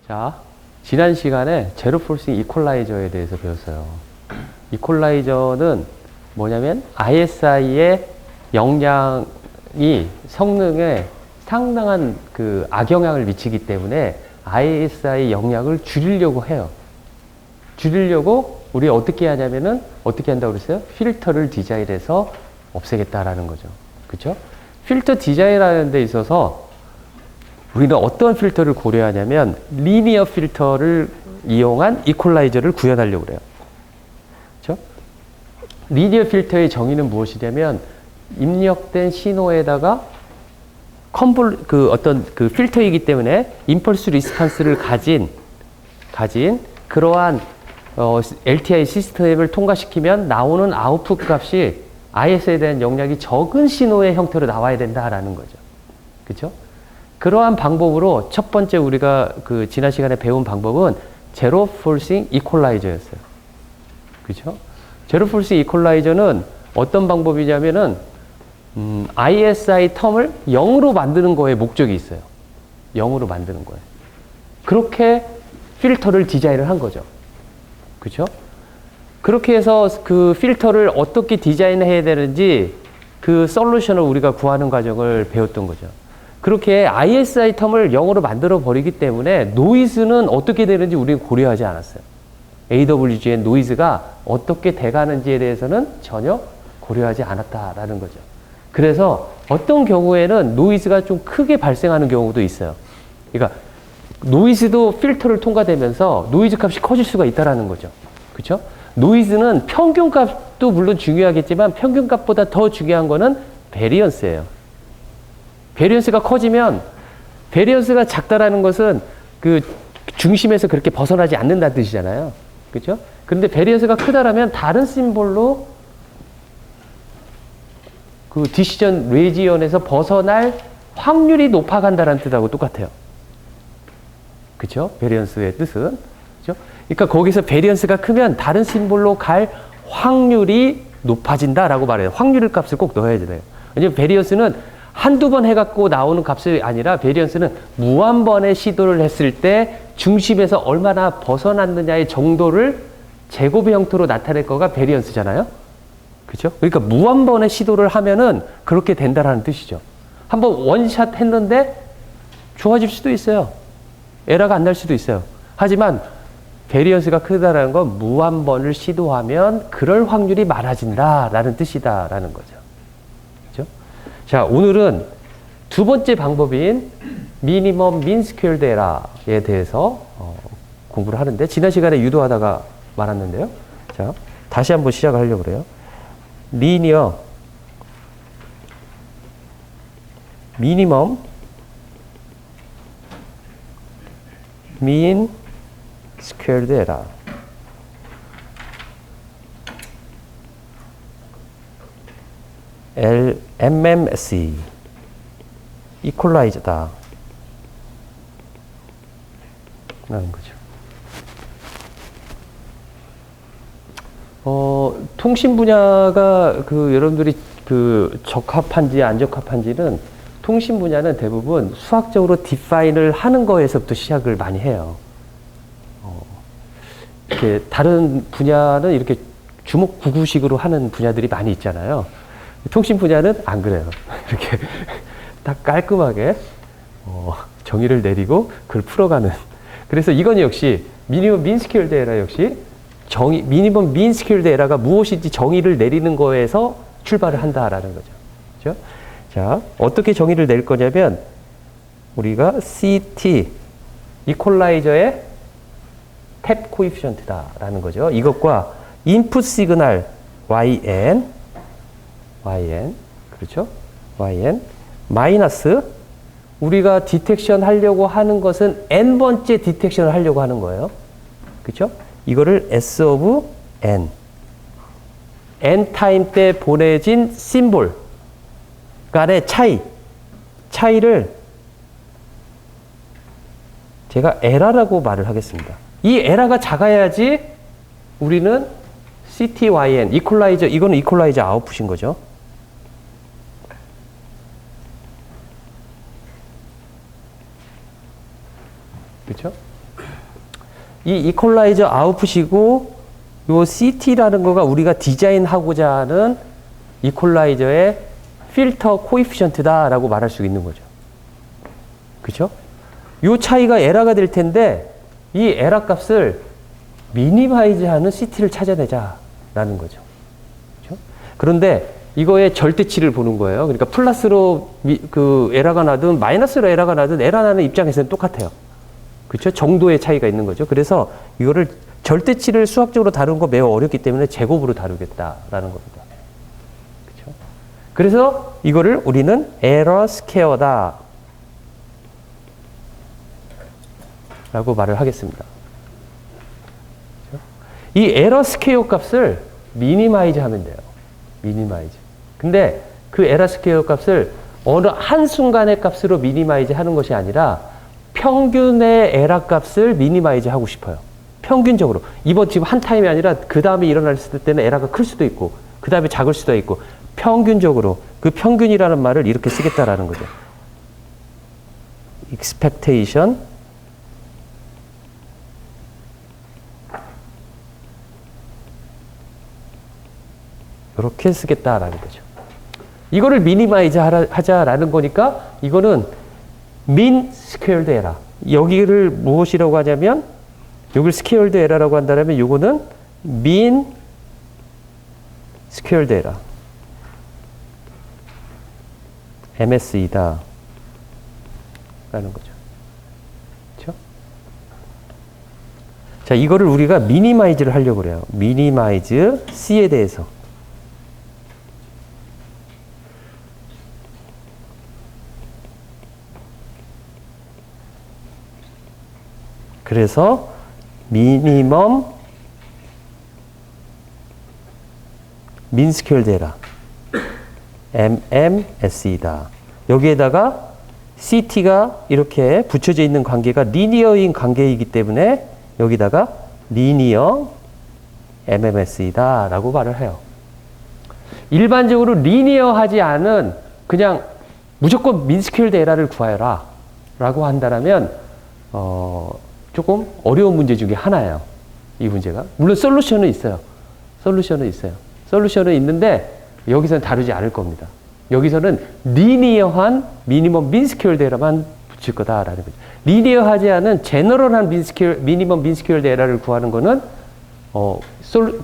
자, 지난 시간에 제로 폴싱 이퀄라이저에 대해서 배웠어요. 이퀄라이저는 뭐냐면 ISI의 영향이 성능에 상당한 그 악영향을 미치기 때문에 ISI 영향을 줄이려고 해요. 줄이려고 우리 어떻게 하냐면은 어떻게 한다고 그랬어요? 필터를 디자인해서 없애겠다라는 거죠. 그쵸? 필터 디자인하는 데 있어서 우리는 어떤 필터를 고려하냐면 리니어 필터를 이용한 이퀄라이저를 구현하려고 그래요. 그렇죠? 리니어 필터의 정의는 무엇이냐면 입력된 신호에다가 어떤 그 필터이기 때문에 임펄스 리스판스를 가진 그러한 LTI 시스템을 통과시키면 나오는 아웃풋 값이 IS에 대한 영향이 적은 신호의 형태로 나와야 된다라는 거죠. 그렇죠? 그러한 방법으로 첫 번째 우리가 그 지난 시간에 배운 방법은 제로 폴싱 이퀄라이저였어요. 그렇죠? 제로 폴싱 이퀄라이저는 어떤 방법이냐면은 ISI 텀을 0으로 만드는 거에 목적이 있어요. 0으로 만드는 거예요. 그렇게 필터를 디자인을 한 거죠. 그렇죠? 그렇게 해서 그 필터를 어떻게 디자인해야 되는지 그 솔루션을 우리가 구하는 과정을 배웠던 거죠. 그렇게 ISI 텀을 0으로 만들어 버리기 때문에 노이즈는 어떻게 되는지 우리는 고려하지 않았어요. AWG의 노이즈가 어떻게 돼가는지에 대해서는 전혀 고려하지 않았다라는 거죠. 그래서 어떤 경우에는 노이즈가 좀 크게 발생하는 경우도 있어요. 그러니까 노이즈도 필터를 통과되면서 노이즈 값이 커질 수가 있다라는 거죠. 그렇죠? 노이즈는 평균값도 물론 중요하겠지만 평균값보다 더 중요한 거는 베리언스예요. 베리언스가 커지면 베리언스가 작다라는 것은 그 중심에서 그렇게 벗어나지 않는다는 뜻이잖아요. 그렇죠? 그런데 베리언스가 크다라면 다른 심볼로 그 디시전 레지언에서 벗어날 확률이 높아간다는 뜻하고 똑같아요. 그렇죠? 베리언스의 뜻은. 그렇죠? 그러니까 거기서 베리언스가 크면 다른 심볼로 갈 확률이 높아진다라고 말해요. 확률 값을 꼭 넣어야 돼요. 왜냐면 베리언스는 한두 번 해갖고 나오는 값이 아니라 베리언스는 무한번의 시도를 했을 때 중심에서 얼마나 벗어났느냐의 정도를 제곱의 형태로 나타낼 거가 베리언스잖아요. 그죠? 그러니까 무한번의 시도를 하면은 그렇게 된다라는 뜻이죠. 한번 원샷 했는데 좋아질 수도 있어요. 에러가 안 날 수도 있어요. 하지만 베리언스가 크다라는 건 무한번을 시도하면 그럴 확률이 많아진다라는 뜻이다라는 거죠. 그죠? 자, 오늘은 두 번째 방법인 미니멈 민 스퀘어드 에러에 대해서 공부를 하는데 지난 시간에 유도하다가 말았는데요. 자, 다시 한번 시작을 하려고 그래요. 리니어 미니멈 민 스퀘어드 에러 MMC 이퀄라이저다 라는 거죠. 통신 분야가 여러분들이 적합한지 안 적합한지는 통신 분야는 대부분 수학적으로 디파인을 하는 거에서부터 시작을 많이 해요. 이렇게 다른 분야는 이렇게 주먹구구식으로 하는 분야들이 많이 있잖아요. 통신 분야는 안 그래요. 이렇게 딱 깔끔하게 정의를 내리고 그걸 풀어가는. 그래서 이건 역시 미니멈 민 스퀘어드 에러 역시 미니멈 민 스퀘어드 에러가 무엇인지 정의를 내리는 거에서 출발을 한다라는 거죠. 그렇죠? 자, 어떻게 정의를 낼 거냐면 우리가 CT 이퀄라이저의 탭 코에피션트다라는 거죠. 이것과 인풋 시그널 YN 그렇죠? YN 마이너스 우리가 디텍션 하려고 하는 것은 n번째 디텍션을 하려고 하는 거예요. 그렇죠? 이거를 S of n 타임 때 보내진 심볼 간의 차이를 제가 에러라고 말을 하겠습니다. 이 에러가 작아야지 우리는 CTYN 이퀄라이저 이거는 이퀄라이저 아웃풋인 거죠. 그렇죠? 이 이퀄라이저 아웃풋이고 요 CT라는 거가 우리가 디자인하고자 하는 이퀄라이저의 필터 코이피션트다라고 말할 수 있는 거죠. 그렇죠? 요 차이가 에러가 될 텐데 이 에러 값을 미니마이즈하는 CT를 찾아내자라는 거죠. 그렇죠? 그런데 이거의 절대치를 보는 거예요. 그러니까 플러스로 그 에러가 나든 마이너스로 에러가 나든 에러 나는 입장에서는 똑같아요. 그렇죠? 정도의 차이가 있는 거죠. 그래서 이거를 절대치를 수학적으로 다루는 거 매우 어렵기 때문에 제곱으로 다루겠다라는 겁니다. 그렇죠? 그래서 이거를 우리는 에러 스퀘어다 라고 말을 하겠습니다. 그렇죠? 이 에러 스퀘어 값을 미니마이즈 하면 돼요. 미니마이즈. 근데 그 에러 스퀘어 값을 어느 한순간의 값으로 미니마이즈 하는 것이 아니라 평균의 에러 값을 미니마이즈 하고 싶어요. 평균적으로. 이번 지금 한 타임이 아니라 그 다음에 일어났을 때는 에러가 클 수도 있고 그 다음에 작을 수도 있고 평균적으로 그 평균이라는 말을 이렇게 쓰겠다라는 거죠. expectation 이렇게 쓰겠다라는 거죠. 이거를 미니마이즈 하자라는 거니까 이거는 mean squared error. 여기를 무엇이라고 하냐면 여기를 squared error라고 한다면 이거는 mean squared error. MSE다. 라는 거죠. 그렇죠? 자, 이거를 우리가 미니마이즈를 하려고 그래요. 미니마이즈 C에 대해서. 그래서 미니멈 민 스퀘어드 에러 MMS이다. 여기에다가 CT가 이렇게 붙여져 있는 관계가 리니어인 관계이기 때문에 여기다가 리니어 MMS이다 라고 말을 해요. 일반적으로 리니어하지 않은 그냥 무조건 민 스퀘어드 에러를 구하여라 라고 한다면 조금 어려운 문제 중에 하나예요. 이 문제가. 물론 솔루션은 있어요. 솔루션은 있는데 여기서는 다루지 않을 겁니다. 여기서는 리니어한 미니멈 민 스퀘어드 에러만 붙일 거다라는 거죠. 리니어하지 않은 제너럴한 미니멈 민 스퀘어드 에러를 구하는 거는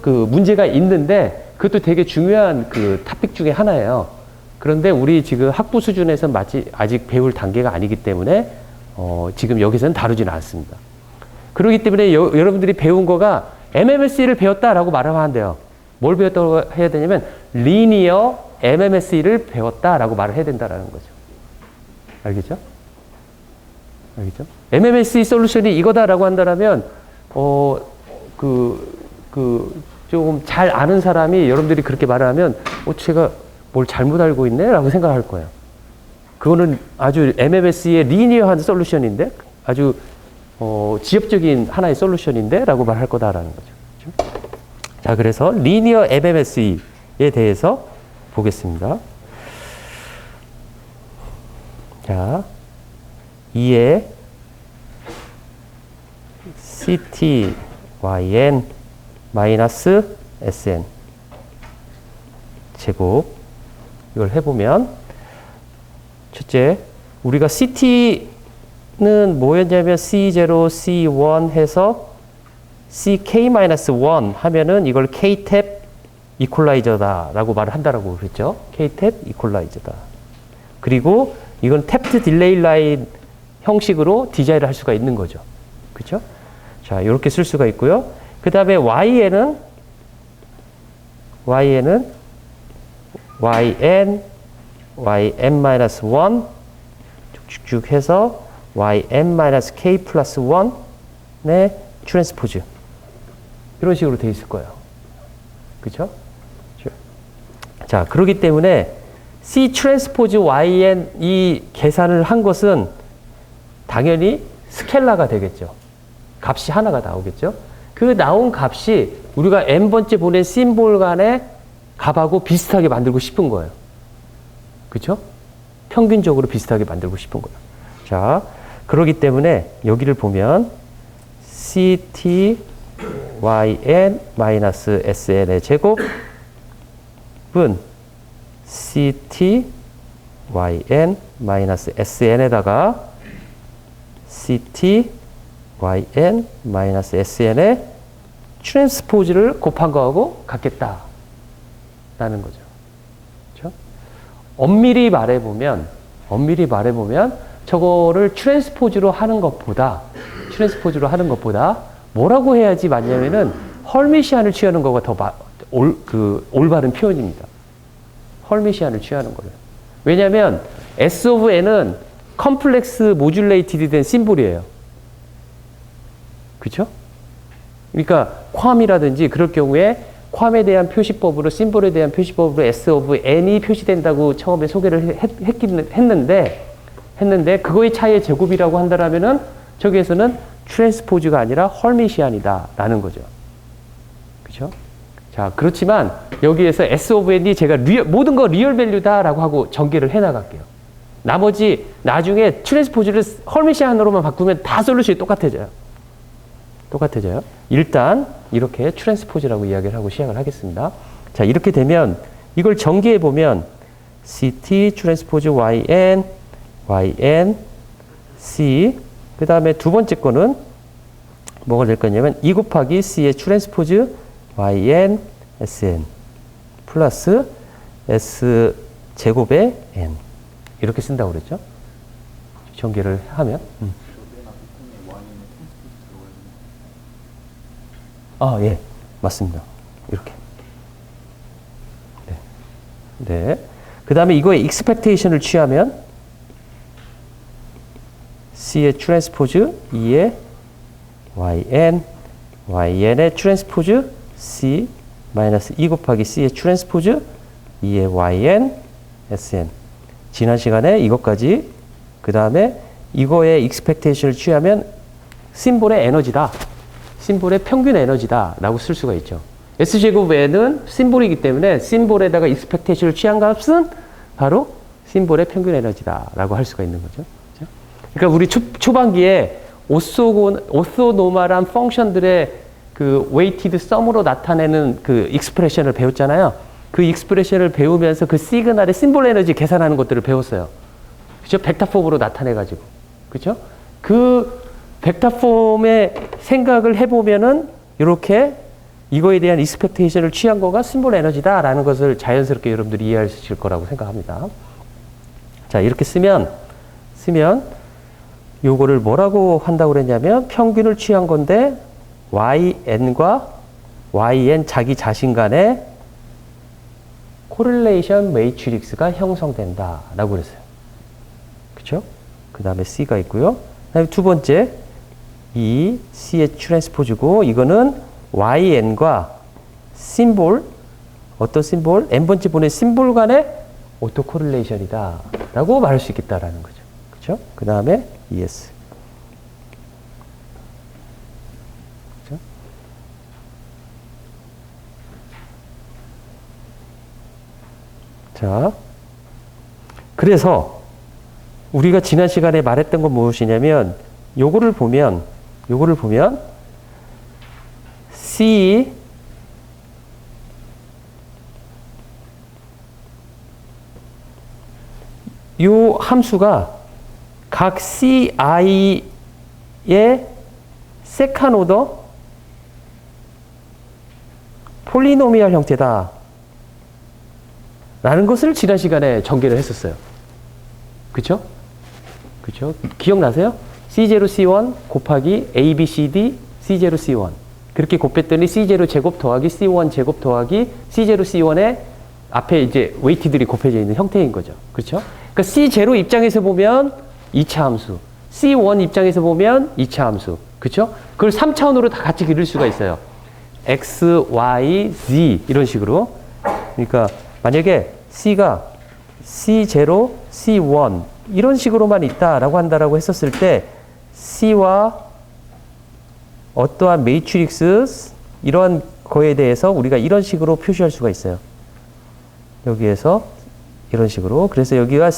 그 문제가 있는데 그것도 되게 중요한 그 토픽 중에 하나예요. 그런데 우리 지금 학부 수준에서 아직 배울 단계가 아니기 때문에 지금 여기서는 다루지는 않습니다. 그렇기 때문에 여러분들이 배운 거가 MMSE를 배웠다라고 말하면 안 돼요. 뭘 배웠다고 해야 되냐면 리니어 MMSE를 배웠다라고 말을 해야 된다라는 거죠. 알겠죠? MMSE 솔루션이 이거다라고 한다면 조금 잘 아는 사람이 여러분들이 그렇게 말을 하면 제가 뭘 잘못 알고 있네라고 생각할 거예요. 그거는 아주 MMSE의 리니어한 솔루션인데 아주 지엽적인 하나의 솔루션인데 라고 말할 거다라는 거죠. 그렇죠? 자, 그래서 리니어 MMSE에 대해서 보겠습니다. 자, 2의 CTYN 마이너스 SN 제곱 이걸 해보면 첫째, 우리가 CT는 뭐였냐면 C0, C1 해서 CK-1 하면은 이걸 K-탭 이퀄라이저다 라고 말을 한다라고 그랬죠. K-탭 이퀄라이저다. 그리고 이건 탭트 딜레이 라인 형식으로 디자인을 할 수가 있는 거죠. 그렇죠? 자, 이렇게 쓸 수가 있고요. 그 다음에 YN은 yn-1 쭉쭉 해서 yn-k 플러스 1의 트랜스포즈 이런 식으로 되어 있을 거예요. 그렇죠? 자, 그렇기 때문에 C 트랜스포즈 yn 이 계산을 한 것은 당연히 스켈라가 되겠죠. 값이 하나가 나오겠죠. 그 나온 값이 우리가 n번째 보낸 심볼 간의 값하고 비슷하게 만들고 싶은 거예요. 그렇죠? 평균적으로 비슷하게 만들고 싶은 거예요. 자, 그렇기 때문에 여기를 보면 CT yn 마이너스 SN의 제곱은 CT yn 마이너스 SN에다가 CT yn 마이너스 SN의 트랜스포즈를 곱한 거하고 같겠다라는 거죠. 그렇죠? 엄밀히 말해보면 저거를 트랜스포즈로 하는 것보다 뭐라고 해야지 맞냐면은 헐미시안을 취하는 거가 더 올바른 표현입니다. 헐미시안을 취하는 거예요. 왜냐하면 S of n은 컴플렉스 모듈레이티드 된 심볼이에요. 그렇죠? 그러니까 쿼함이라든지 그럴 경우에 쿼함에 대한 표시법으로 심볼에 대한 표시법으로 S of n이 표시된다고 처음에 소개를 했는데 그거의 차이의 제곱이라고 한다면은 저기에서는 트랜스포즈가 아니라 헐미시안이다라는 거죠. 그렇죠? 자, 그렇지만 여기에서 S of n이 제가 모든 거 리얼 밸류다라고 하고 전개를 해 나갈게요. 나머지 나중에 트랜스포즈를 헐미시안으로만 바꾸면 다 솔루션이 똑같아져요. 일단 이렇게 트랜스포즈라고 이야기를 하고 시작을 하겠습니다. 자, 이렇게 되면 이걸 전개해 보면 CT 트랜스포즈 yn C 그 다음에 두 번째 거는 뭐가 될 거냐면 2 곱하기 C의 트랜스포즈 yn Sn 플러스 S 제곱의 n 이렇게 쓴다고 그랬죠? 전개를 하면 예, 맞습니다. 이렇게. 네. 그 다음에 이거의 expectation을 취하면 C의 트랜스포즈 2의yn의 트랜스포즈 C 마이너스 2 곱하기 C의 트랜스포즈 2의 yn Sn. 지난 시간에 이것까지 그 다음에 이거의 expectation을 취하면 심볼의 에너지다. 심볼의 평균 에너지다 라고 쓸 수가 있죠. S제곱 n은 심볼이기 때문에 심볼에다가 expectation을 취한 값은 바로 심볼의 평균 에너지다 라고 할 수가 있는 거죠. 그러니까 우리 초반기에 오소노멀한 펑션들의 그 웨이티드 썸으로 나타내는 그 익스프레션을 배웠잖아요. 그 익스프레션을 배우면서 그 시그널의 심볼 에너지 계산하는 것들을 배웠어요. 그죠? 벡터 폼으로 나타내가지고. 그죠? 그 벡터 폼의 생각을 해보면은 이렇게 이거에 대한 익스펙테이션을 취한 거가 심볼 에너지다라는 것을 자연스럽게 여러분들이 이해하실 거라고 생각합니다. 자, 이렇게 쓰면 요거를 뭐라고 한다고 그랬냐면 평균을 취한 건데yn과 yn 자기 자신 간의 코릴레이션 매트릭스가 형성된다 라고 그랬어요. 그쵸? 그 다음에 C가 있고요. 그 다음에 두 번째 이 C의 트랜스포즈고 이거는yn과 심볼 어떤 심볼? n번째 분의 심볼 간의 오토 코릴레이션이다 라고 말할 수 있겠다라는 거죠. 그쵸? 그 다음에 ES. 그쵸? 자, 그래서 우리가 지난 시간에 말했던 건 무엇이냐면 요거를 보면 C 요 함수가 각 CI의 세컨 오더 폴리노미얼 형태다 라는 것을 지난 시간에 전개를 했었어요. 그쵸? 기억나세요? C0 C1 곱하기 ABCD C0 C1 그렇게 곱했더니 C0 제곱 더하기 C1 제곱 더하기 C0 C1의 앞에 이제 웨이트들이 곱해져 있는 형태인 거죠. 그렇죠? 그러니까 C0 입장에서 보면 2차 함수, C1 입장에서 보면 2차 함수. 그렇죠? 그걸 3차원으로 다 같이 그릴 수가 있어요. X, Y, Z 이런 식으로. 그러니까 만약에 C가 C0, C1 이런 식으로만 있다라고 한다라고 했었을 때 C와 어떠한 매트릭스 이러한 거에 대해서 우리가 이런 식으로 표시할 수가 있어요. 여기에서 이런 식으로. 그래서 여기가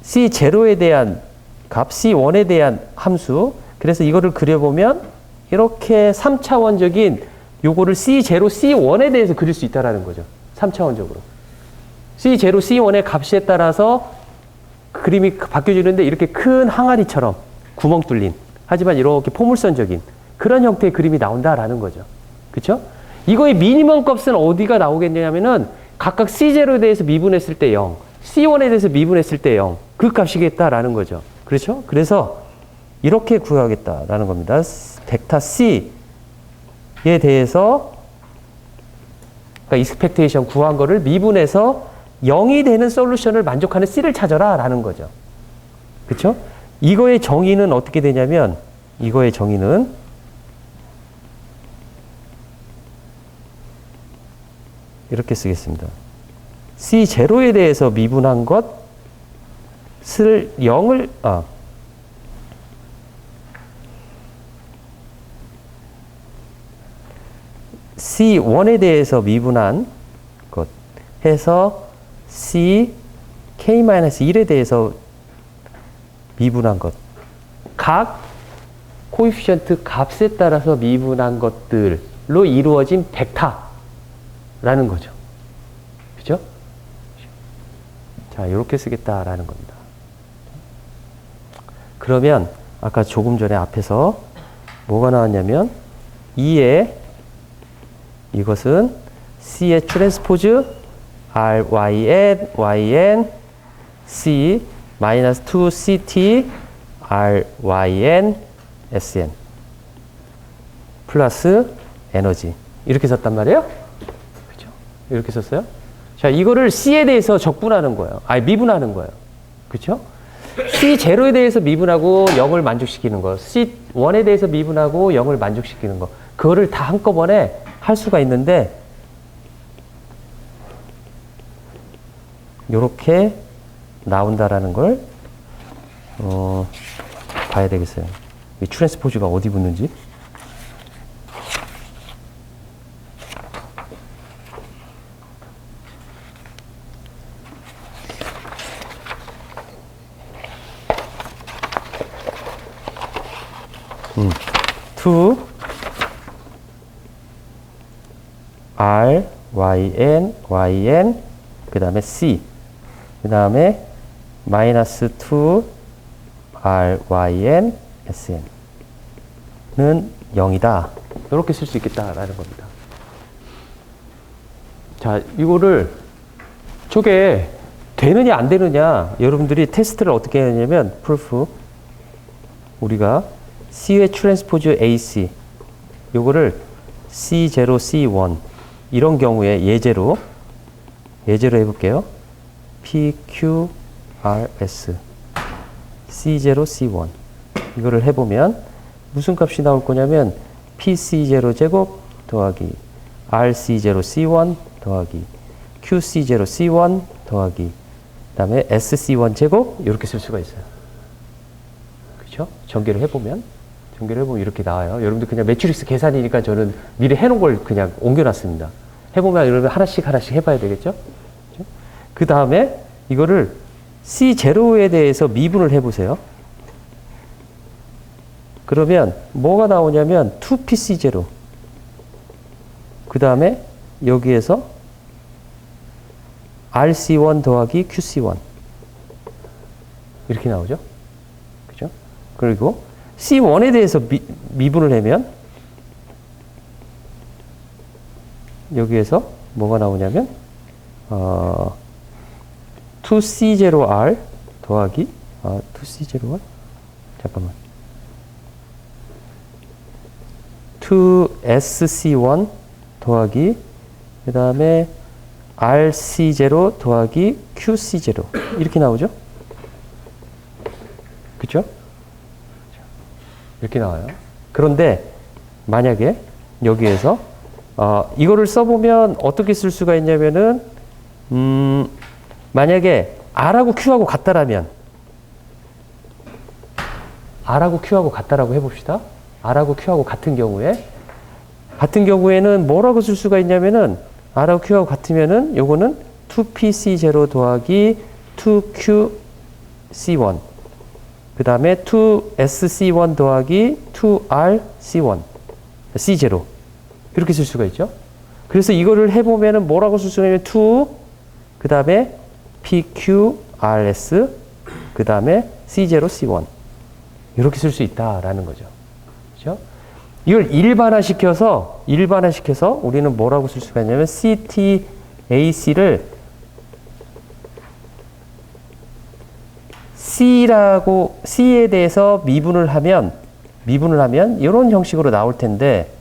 C0에 대한 값, C1에 대한 함수, 그 그래서 이거를 그려보면 이렇게 3차원적인 요거를 C0, C1에 대해서 그릴 수 있다라는 거죠. 3차원적으로. C0, C1의 값에 따라서 그림이 바뀌어지는데 이렇게 큰 항아리처럼 구멍 뚫린, 하지만 이렇게 포물선적인 그런 형태의 그림이 나온다라는 거죠. 그쵸? 이거의 미니멈 값은 어디가 나오겠냐면은 각각 C0에 대해서 미분했을 때 0, C1에 대해서 미분했을 때 0, 그 값이겠다라는 거죠. 그렇죠? 그래서 이렇게 구하겠다라는 겁니다. 벡터 C에 대해서 그러니까 익스펙테이션 구한 거를 미분해서 0이 되는 솔루션을 만족하는 C를 찾아라 라는 거죠. 그렇죠? 이거의 정의는 어떻게 되냐면 이거의 정의는 이렇게 쓰겠습니다. C0에 대해서 미분한 것을 0을 C1에 대해서 미분한 것 해서 C K-1에 대해서 미분한 것. 각 코이피션트 값에 따라서 미분한 것들로 이루어진 벡터라는 거죠. 그죠? 자, 이렇게 쓰겠다라는 겁니다. 그러면 아까 조금 전에 앞에서 뭐가 나왔냐면 2에 이것은 C의 트랜스포즈 RYN, YN, C 마이너스 2CT, RYN, SN 플러스 에너지 이렇게 썼단 말이에요. 그죠? 이렇게 썼어요. 자, 이거를 C에 대해서 적분하는 거예요. 아니, 미분하는 거예요. 그죠? C0에 대해서 미분하고 0을 만족시키는 거, C1에 대해서 미분하고 0을 만족시키는 거, 그거를 다 한꺼번에 할 수가 있는데 요렇게 나온다라는 걸 봐야 되겠어요. 이 트랜스포즈가 어디 붙는지. to R, YN, YN, 그 다음에 C, 그 다음에 마이너스 2 R, YN, SN은 0이다. 이렇게 쓸 수 있겠다라는 겁니다. 자, 이거를 저게 되느냐 안 되느냐 여러분들이 테스트를 어떻게 하냐면 프루프 우리가 C의 트랜스포즈 AC 요거를 C0, C1 이런 경우에 예제로 해볼게요. PQ, RS C0, C1 이거를 해보면 무슨 값이 나올 거냐면 PC0 제곱 더하기 RC0, C1 더하기 QC0, C1 더하기 그 다음에 SC1 제곱 이렇게 쓸 수가 있어요. 그렇죠? 전개를 해보면 이렇게 나와요. 여러분들 그냥 매트릭스 계산이니까 저는 미리 해놓은 걸 그냥 옮겨놨습니다. 해보면 여러분 하나씩 해봐야 되겠죠? 그 다음에 이거를 C0에 대해서 미분을 해보세요. 그러면 뭐가 나오냐면 2PC0 그 다음에 여기에서 RC1 더하기 QC1 이렇게 나오죠? 그죠? 그리고 C1에 대해서 미분을 하면 여기에서 뭐가 나오냐면 2C0R 더하기 2C0R 잠깐만 2SC1 더하기 그 다음에 RC0 더하기 QC0 이렇게 나오죠? 그쵸? 이렇게 나와요. 그런데 만약에 여기에서 이거를 써보면 어떻게 쓸 수가 있냐면은 만약에 R하고 Q하고 같다라면 R하고 Q하고 같다라고 해봅시다. R하고 Q하고 같은 경우에는 뭐라고 쓸 수가 있냐면은 R하고 Q하고 같으면은 요거는 2PC0 더하기 2QC1 그 다음에 2SC1 더하기 2RC1, C0. 이렇게 쓸 수가 있죠. 그래서 이거를 해보면은 뭐라고 쓸 수가 있냐면 2, 그 다음에 PQRS, 그 다음에 C0, C1. 이렇게 쓸 수 있다라는 거죠. 그죠? 이걸 일반화시켜서 우리는 뭐라고 쓸 수가 있냐면 CTAC를 C에 대해서 미분을 하면 이런 형식으로 나올 텐데,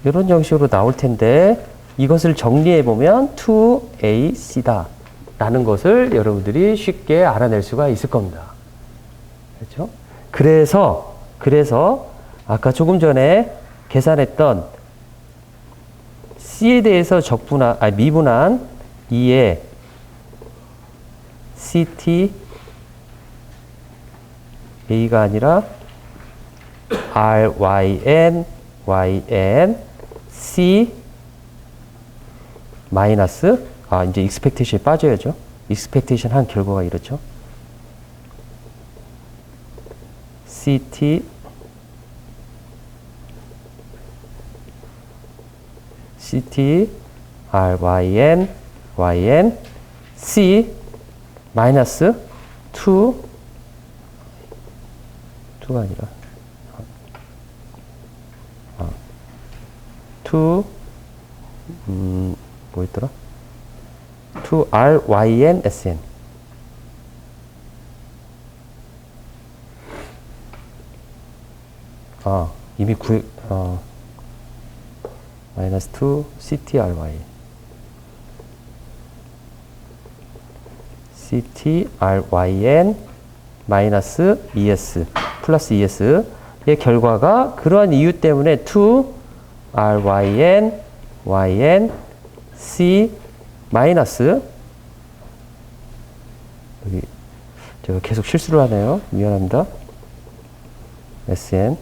이런 형식으로 나올 텐데, 이것을 정리해 보면 2AC다 라는 것을 여러분들이 쉽게 알아낼 수가 있을 겁니다. 그렇죠? 그래서 아까 조금 전에 계산했던 C에 대해서 미분한 2의 CT A가 아니라 RYN YN C 마이너스, 이제 익스펙테이션이 빠져야죠. 익스펙테이션 한 결과가 이렇죠. CT RYN YN C 마이너스 2가 아니라 2뭐였더라? 2RYN SN. 이미 마이너스 2 CTRY. CTRYN 마이너스 ES 플러스 ES의 결과가 그러한 이유 때문에 2RYN YN C 마이너스, 여기 제가 계속 실수를 하네요. 미안합니다. SN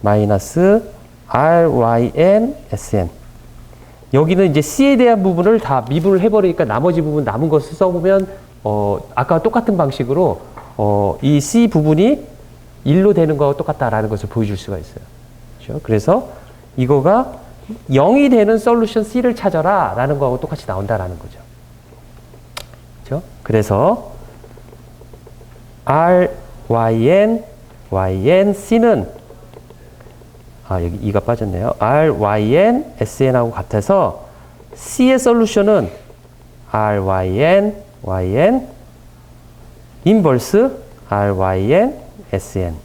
마이너스 RYN SN. 여기는 이제 C에 대한 부분을 다 미분을 해버리니까 나머지 부분 남은 것을 써보면 아까 똑같은 방식으로 이 C 부분이 1로 되는 거와 똑같다라는 것을 보여줄 수가 있어요. 그렇죠? 그래서 이거가 0이 되는 솔루션 C를 찾아라 라는 거하고 똑같이 나온다라는 거죠. 그렇죠? 그래서 RYN YNC는 여기 2가 빠졌네요. RYN SN하고 같아서 C의 솔루션은 RYN YN 인버스 RYN SN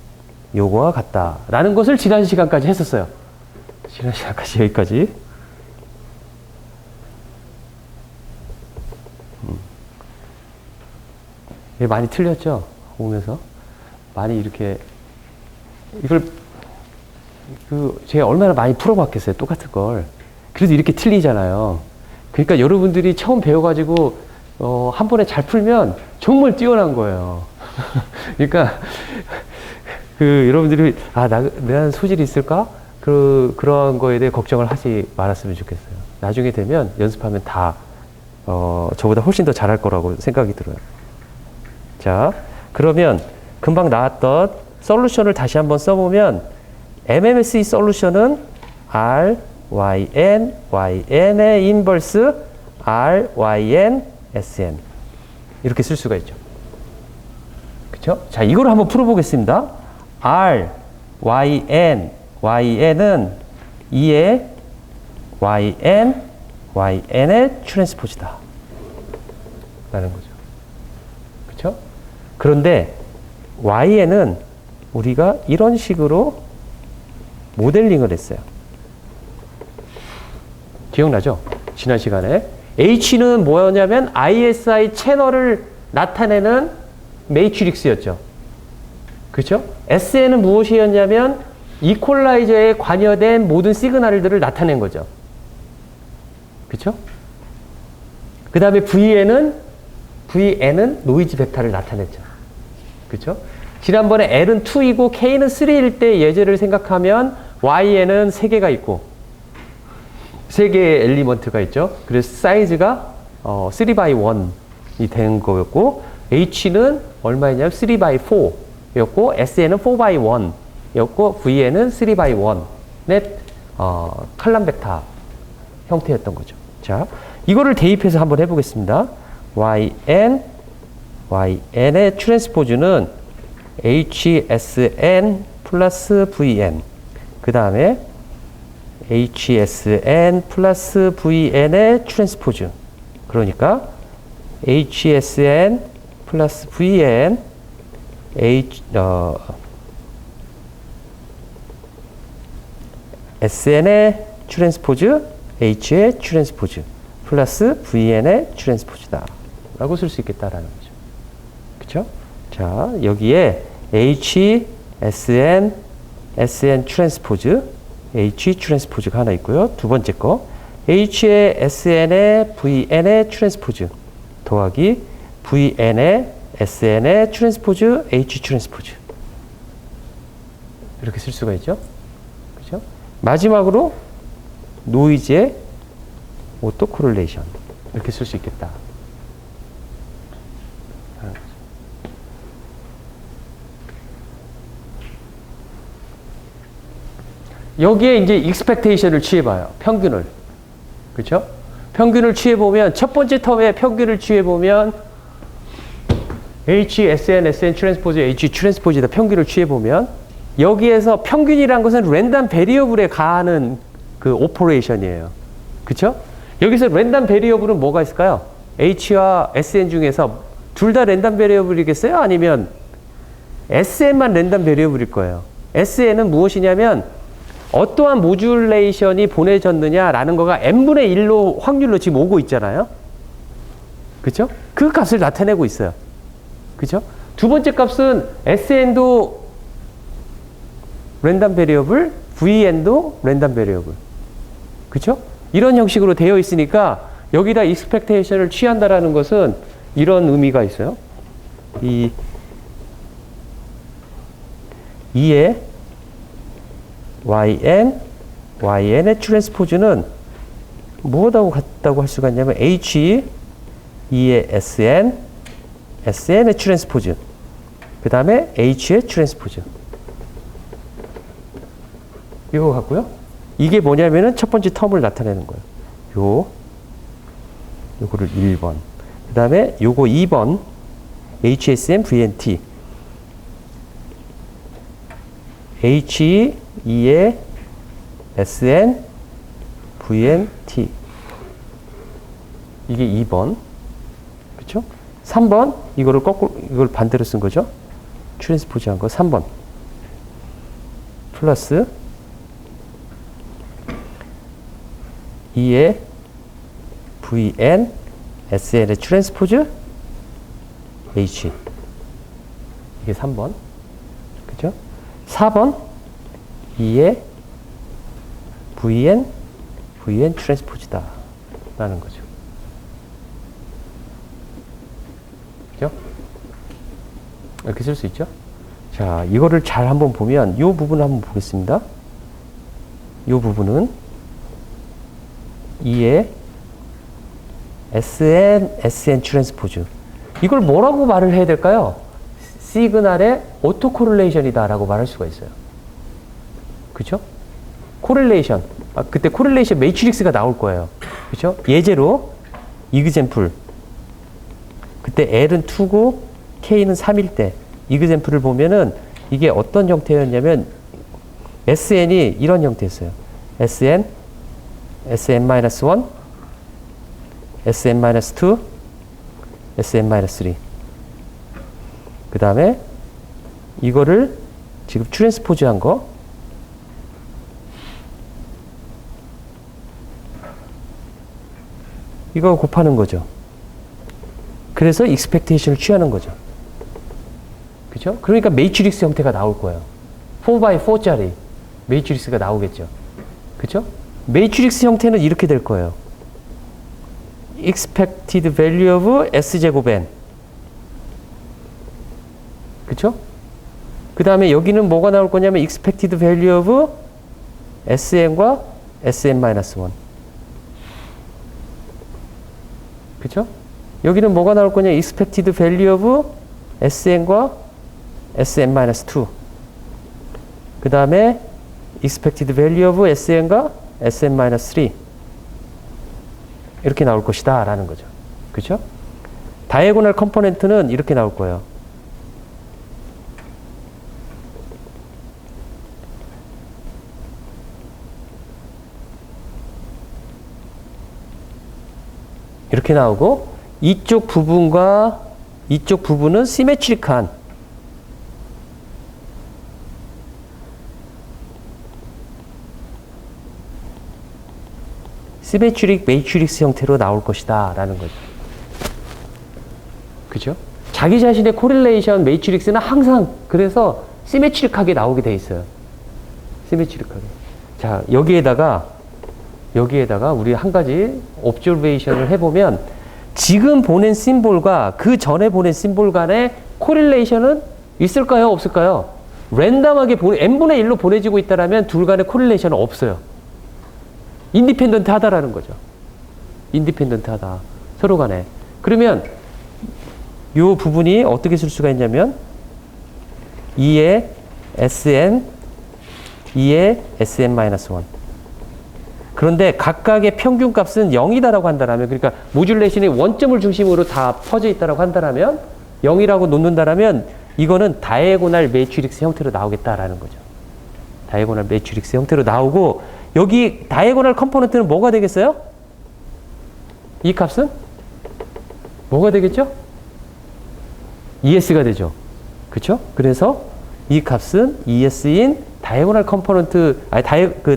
요거와 같다라는 것을 지난 시간까지 했었어요. 지난 시간까지 여기까지. 많이 틀렸죠? 보면서 많이 이렇게 이걸 제가 얼마나 많이 풀어봤겠어요, 똑같은 걸. 그래도 이렇게 틀리잖아요. 그러니까 여러분들이 처음 배워가지고 한 번에 잘 풀면 정말 뛰어난 거예요. 그러니까 여러분들이 내가 소질이 있을까? 그런 거에 대해 걱정을 하지 말았으면 좋겠어요. 나중에 되면 연습하면 다 저보다 훨씬 더 잘할 거라고 생각이 들어요. 자, 그러면 금방 나왔던 솔루션을 다시 한번 써보면 MMSE 솔루션은 RYN YN의 인버스 RYN SN 이렇게 쓸 수가 있죠. 그렇죠? 자, 이거를 한번 풀어보겠습니다. RYN YN은 2의 YN의 트랜스포즈다 라는 거죠. 그렇죠? 그런데 YN은 우리가 이런 식으로 모델링을 했어요. 기억나죠? 지난 시간에. H는 뭐였냐면 ISI 채널을 나타내는 매트릭스였죠. 그렇죠? SN은 무엇이었냐면 이퀄라이저에 관여된 모든 시그널들을 나타낸 거죠. 그렇죠? 그 다음에 VN은 노이즈 벡터를 나타냈죠. 그렇죠? 지난번에 L은 2이고 K는 3일 때 예제를 생각하면 Y에는 3개가 있고 3개의 엘리먼트가 있죠. 그래서 사이즈가 3 by 1이 된 거였고 H는 얼마였냐면 3 by 4였고 SN은 4 by 1였고 VN은 3 by 1의 칼럼 벡터 형태였던 거죠. 자, 이거를 대입해서 한번 해보겠습니다. YN의 트랜스포즈는 HSN 플러스 VN. 그 다음에 HSN 플러스 VN의 트랜스포즈. 그러니까 HSN 플러스 VN SN의 트랜스포즈 H의 트랜스포즈 플러스 VN의 트랜스포즈다 라고 쓸 수 있겠다라는 거죠. 그쵸? 자, 여기에 H, SN, SN 트랜스포즈, H 트랜스포즈가 하나 있고요. 두 번째 거 H의 SN의 VN의 트랜스포즈 더하기 VN의 SN의 트랜스포즈, H 트랜스포즈 이렇게 쓸 수가 있죠. 그죠? 마지막으로 노이즈의 오토 코릴레이션 이렇게 쓸 수 있겠다. 여기에 이제 익스펙테이션을 취해봐요. 평균을. 그렇죠? 평균을 취해보면 첫 번째 텀에 평균을 취해보면 H, SN, SN 트랜스포즈, H 트랜스포즈에다 평균을 취해보면 여기에서 평균이란 것은 랜덤 베리어블에 가하는 그 오퍼레이션이에요. 그렇죠? 여기서 랜덤 베리어블은 뭐가 있을까요? H와 SN 중에서 둘 다 랜덤 베리어블이겠어요? 아니면 SN만 랜덤 베리어블일 거예요. SN은 무엇이냐면 어떠한 모듈레이션이 보내졌느냐라는 거가 n분의 1로 확률로 지금 오고 있잖아요. 그렇죠? 그 값을 나타내고 있어요. 그렇죠? 두 번째 값은 SN도 랜덤 베리어블, VN도 랜덤 베리어블. 그렇죠? 이런 형식으로 되어 있으니까 여기다 익스펙테이션을 취한다라는 것은 이런 의미가 있어요. 이에 YN의 트랜스포즈는 무엇하고 같다고 할 수가 있냐면 H, E의 SN, SN의 트랜스포즈, 그 다음에 H의 트랜스포즈. 이거 같고요. 이게 뭐냐면은 첫 번째 텀을 나타내는 거예요. 요거를 1번. 그 다음에 요거 2번, HSN, VNT. H, E의 SN, VNT. 이게 2번. 그쵸? 3번, 이거를 이걸 반대로 쓴 거죠. 트랜스포즈 한 거 3번. 플러스 E의 VN, SN의 트랜스포즈, H. 이게 3번. 그죠? 4번, E의 VN 트랜스포즈다. 라는 거죠. 그죠? 이렇게 쓸 수 있죠? 자, 이거를 잘 한번 보면, 이 부분을 한번 보겠습니다. 이 부분은 E의 SN 트랜스포즈. 이걸 뭐라고 말을 해야 될까요? 시그널의 오토 코릴레이션이다 라고 말할 수가 있어요. 그쵸? 코릴레이션. 그때 코릴레이션 매트릭스가 나올 거예요. 그쵸? 예제로, 이그젬플. 그때 L은 2고 K는 3일 때, 이그젬플을 보면은 이게 어떤 형태였냐면, SN이 이런 형태였어요. SN, SN-1, SN-2, SN-3. 그 다음에 이거를 지금 트랜스포즈 한 거 이거 곱하는 거죠. 그래서 익스펙테이션을 취하는 거죠. 그죠? 그러니까 매트릭스 형태가 나올 거예요. 4x4짜리 매트릭스가 나오겠죠. 그죠? 매트릭스 형태는 이렇게 될 거예요. expected value of S제곱 N. 그쵸? 그 다음에 여기는 뭐가 나올 거냐면 expected value of SN과 SN-1. 그쵸? 여기는 뭐가 나올 거냐? expected value of SN과 SN-2. 그 다음에 expected value of SN과 SN-3. 이렇게 나올 것이다 라는 거죠. 그죠? 다이애고널 컴포넌트는 이렇게 나올 거예요. 이렇게 나오고 이쪽 부분과 이쪽 부분은 시메트릭한 시메트릭 매트릭스 형태로 나올 것이다 라는 거죠. 그죠? 자기 자신의 코릴레이션 매트릭스는 항상 그래서 시메트릭하게 나오게 돼 있어요. 시메트릭하게. 자, 여기에다가 우리 한 가지 옵저베이션을 해보면 지금 보낸 심볼과 그 전에 보낸 심볼 간의 코릴레이션은 있을까요? 없을까요? 랜덤하게 n분의 1로 보내지고 있다면 둘 간의 코릴레이션은 없어요. 인디펜던트 하다라는 거죠. 인디펜던트 하다. 서로 간에. 그러면 이 부분이 어떻게 쓸 수가 있냐면 2의 SN, 2의 SN-1. 그런데 각각의 평균값은 0이다라고 한다면, 그러니까 모듈레이션이 원점을 중심으로 다 퍼져 있다라고 한다면 0이라고 놓는다라면 이거는 다이애고널 매트릭스 형태로 나오겠다라는 거죠. 다이애고널 매트릭스 형태로 나오고 여기 다이애고널 컴포넌트는 뭐가 되겠어요? 이 값은 뭐가 되겠죠? ES가 되죠. 그렇죠? 그래서 이 값은 ES인 다이애고널 컴포넌트,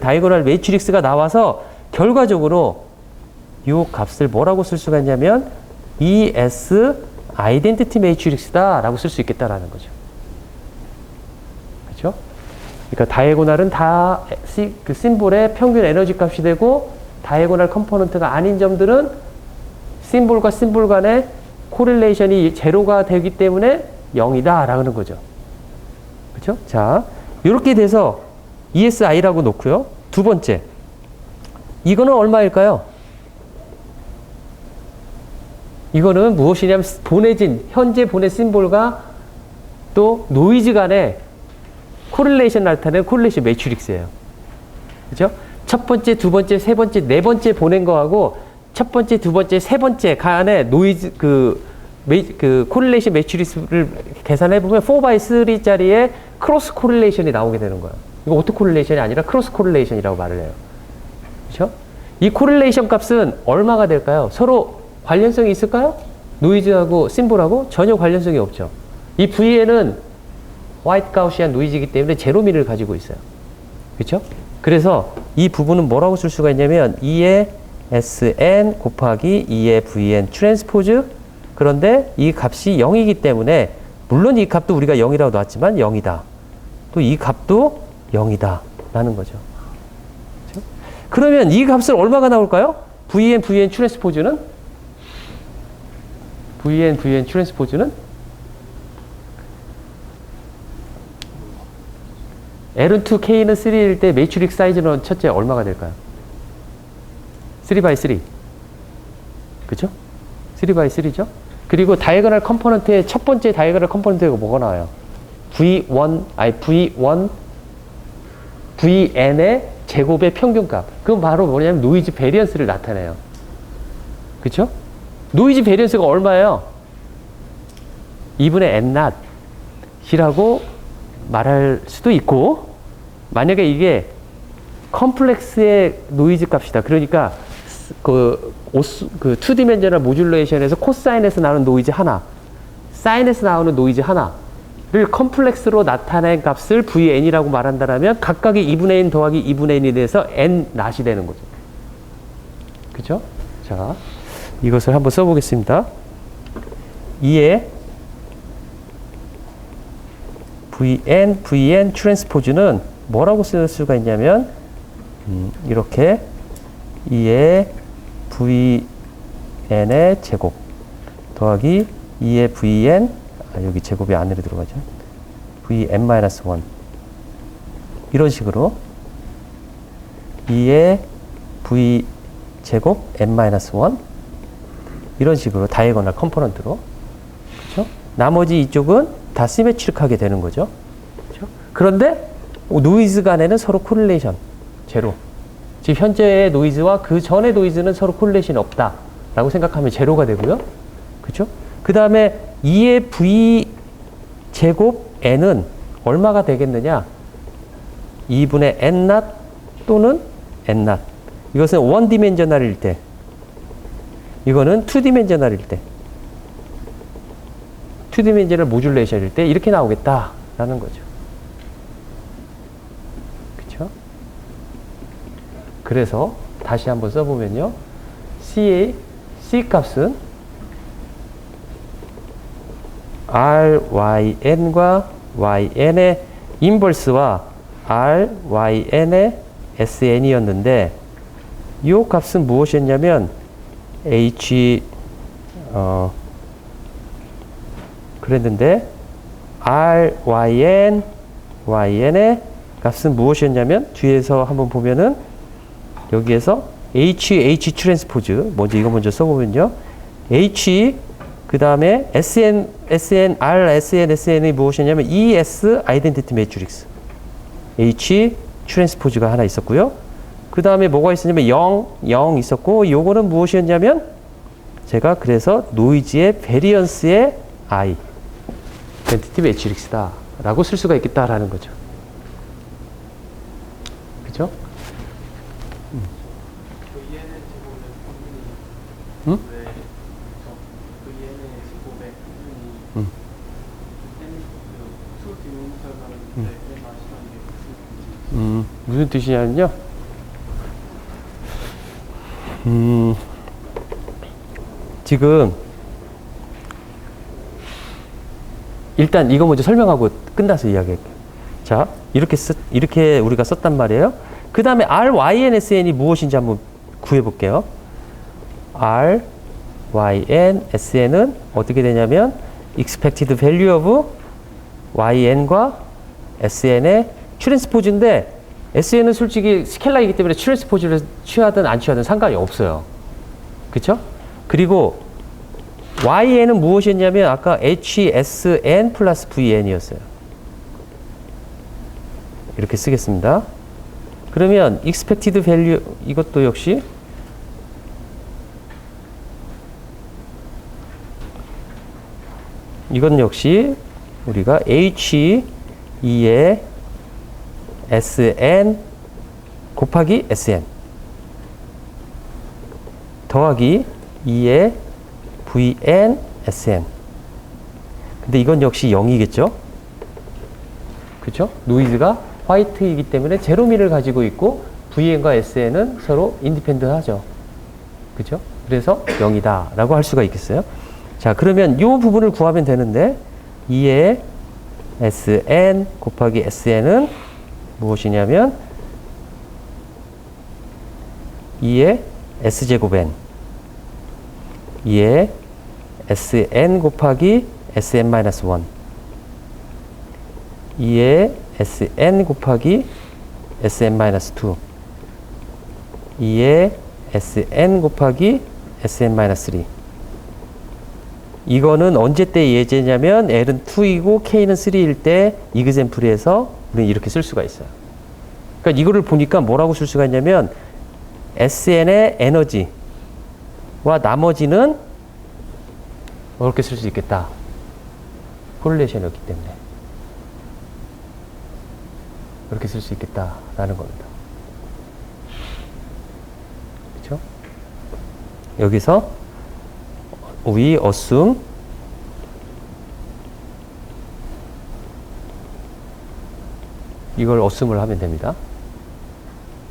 다이애고널 매트릭스가 나와서 결과적으로 이 값을 뭐라고 쓸 수가 있냐면 ES 아이덴티티 매트릭스다라고 쓸 수 있겠다라는 거죠. 그렇죠? 그러니까 다이애고널은 다 그 심볼의 평균 에너지 값이 되고 다이애고널 컴포넌트가 아닌 점들은 심볼과 심볼 간의 코릴레이션이 제로가 되기 때문에 0이다라는 거죠. 그렇죠? 자, 이렇게 돼서 ESI라고 놓고요. 두 번째, 이거는 얼마일까요? 이거는 무엇이냐면 현재 보낸 심볼과 또 노이즈 간의 코릴레이션 나타내는 코릴레이션 매트릭스예요. 그죠? 첫 번째, 두 번째, 세 번째, 네 번째 보낸 거하고 첫 번째, 두 번째, 세 번째 간의 노이즈 코릴레이션 매트릭스를 계산해 보면 4x3짜리의 크로스 코릴레이션이 나오게 되는 거예요. 이거 오토 코릴레이션이 아니라 크로스 코릴레이션이라고 말을 해요. 그렇죠? 이 코릴레이션 값은 얼마가 될까요? 서로 관련성이 있을까요? 노이즈하고 심볼하고 전혀 관련성이 없죠. 이 VN은 화이트 가우시안 노이즈이기 때문에 제로미를 가지고 있어요. 그렇죠? 그래서 이 부분은 뭐라고 쓸 수가 있냐면 2의 SN 곱하기 2의 VN 트랜스포즈. 그런데 이 값이 0이기 때문에 물론 이 값도 우리가 0이라고 놨지만 0이다. 또 이 값도 0이다 라는 거죠. 그렇죠? 그러면 이 값은 얼마가 나올까요? VN 트랜스포즈는 VN 트랜스포즈는 L은 2, K는 3일 때 매트릭스 사이즈는 첫째 얼마가 될까요? 3x3. 그죠? 3x3죠? 그리고 다이애고널 컴포넌트의 첫 번째 다이애고널 컴포넌트가 뭐가 나와요? VN의 제곱의 평균값. 그건 바로 뭐냐면 노이즈 베리언스를 나타내요. 그쵸? 노이즈 베리언스가 얼마예요? 2분의 n 이라고 말할 수도 있고, 만약에 이게 컴플렉스의 노이즈 값이다. 그러니까 그 2디멘셔널 모듈레이션에서 코사인에서 나오는 노이즈 하나, 사인에서 나오는 노이즈 하나를 컴플렉스로 나타낸 값을 VN이라고 말한다면 각각이 2분의 n 더하기 2분의 n이 돼서 n 낫이 되는 거죠. 그죠? 자, 이것을 한번 써보겠습니다. 2의 VN 트랜스포즈는 뭐라고 쓸 수가 있냐면 이렇게 2의 VN의 제곱 더하기 2의 VN, 여기 제곱이 안으로 들어가죠. vn-1 이런 식으로 2의 v 제곱 n-1 이런 식으로 다이애고널 컴포넌트로 그렇죠? 나머지 이쪽은 다 시메트릭하게 되는 거죠. 그렇죠? 그런데 노이즈 간에는 서로 코릴레이션 제로. 지금 현재의 노이즈와 그 전의 노이즈는 서로 코릴레이션이 없다라고 생각하면 제로가 되고요. 그렇죠? 그 다음에 2의 v 제곱 n은 얼마가 되겠느냐? 2분의 n not 또는 n not. 이것은 원 디멘셔널일 때, 이거는 투 디멘셔널일 때, 투 디멘셔널 모듈레이션일 때 이렇게 나오겠다라는 거죠. 그렇죠? 그래서 다시 한번 써보면요, C 값은 RYN과 YN의 인버스와 RYN의 SN이었는데 이 값은 무엇이었냐면 그랬는데 RYN, YN의 값은 무엇이었냐면 뒤에서 한번 보면은 여기에서 H 트랜스포즈 이거 먼저 써보면요, H 그 다음에 R, SN이 무엇이냐면 ES 아이덴티티 매트릭스 H 트랜스포즈가 하나 있었고요. 그 다음에 뭐가 있었냐면 0 있었고, 요거는 무엇이었냐면 제가 그래서 노이즈의 베리언스의 I 아이덴티티 매트릭스다 라고 쓸 수가 있겠다라는 거죠. 그죠? 응? 무슨 뜻이냐면요, 지금 일단 이거 먼저 설명하고 끝나서 이야기할게요. 자, 이렇게 우리가 썼단 말이에요. 그 다음에 RYNSN이 무엇인지 한번 구해볼게요. RYNSN은 어떻게 되냐면 expected value of YN과 SN의 트랜스포즈인데, SN은 솔직히 스켈라이기 때문에 트랜스포즈를 취하든 안 취하든 상관이 없어요. 그쵸? 그리고 YN은 무엇이었냐면 아까 HSN 플러스 VN이었어요. 이렇게 쓰겠습니다. 그러면 expected value 이것도 역시 이건 역시 우리가 H2의 SN 곱하기 SN 더하기 2의 VN SN. 근데 이건 역시 0이겠죠? 그쵸? 노이즈가 화이트이기 때문에 제로미를 가지고 있고 VN과 SN은 서로 인디펜던트하죠. 그쵸? 그래서 0이다 라고 할 수가 있겠어요. 자, 그러면 이 부분을 구하면 되는데 2의 SN 곱하기 SN은 무엇이냐면 2의 S제곱 N 2의 SN 곱하기 SN-1 2의 SN 곱하기 SN-2 2의 SN 곱하기 SN-3 이거는 언제 때 예제냐면 L은 2이고 K는 3일 때 이그샘플에서 우리는 이렇게 쓸 수가 있어요. 그러니까 이거를 보니까 뭐라고 쓸 수가 있냐면 SN의 에너지와 나머지는 이렇게 쓸 수 있겠다. 코릴레이션이었기 때문에 이렇게 쓸 수 있겠다라는 겁니다. 그렇죠? 여기서 we assume 이걸 assume을 하면 됩니다.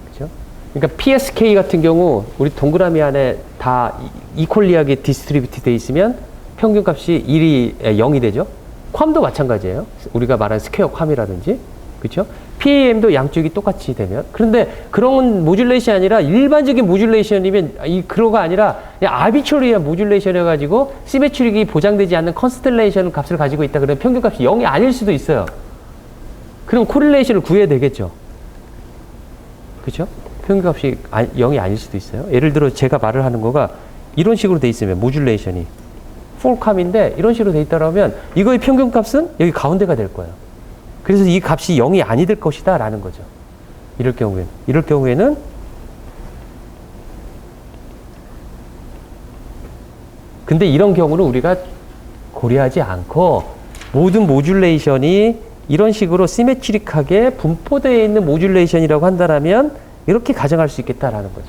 그렇죠? 그러니까 PSK 같은 경우 우리 동그라미 안에 다 이퀄리하게 디스트리뷰트 돼 있으면 평균값이 0이 되죠. 퀄도 마찬가지예요. 우리가 말하는 스퀘어 퀄이라든지 그렇죠? PAM도 양쪽이 똑같이 되면. 그런데 그런 모듈레이션이 아니라 일반적인 모듈레이션이면 그거가 아니라 그냥 아비처리한 모듈레이션이어 가지고 시메트릭이 보장되지 않는 컨스텔레이션 값을 가지고 있다 그러면 평균값이 0이 아닐 수도 있어요. 그럼 코릴레이션을 구해야 되겠죠. 그렇죠? 평균값이 0이 아닐 수도 있어요. 예를 들어 제가 말을 하는 거가 이런 식으로 돼 있으면 모듈레이션이 폴캄인데 이런 식으로 돼 있다라면 이거의 평균값은 여기 가운데가 될 거예요. 그래서 이 값이 0이 아니 될 것이다 라는 거죠. 이럴 경우에는 근데 이런 경우는 우리가 고려하지 않고 모든 모듈레이션이 이런 식으로 시메트릭하게 분포되어 있는 모듈레이션이라고 한다면 이렇게 가정할 수 있겠다라는 거죠.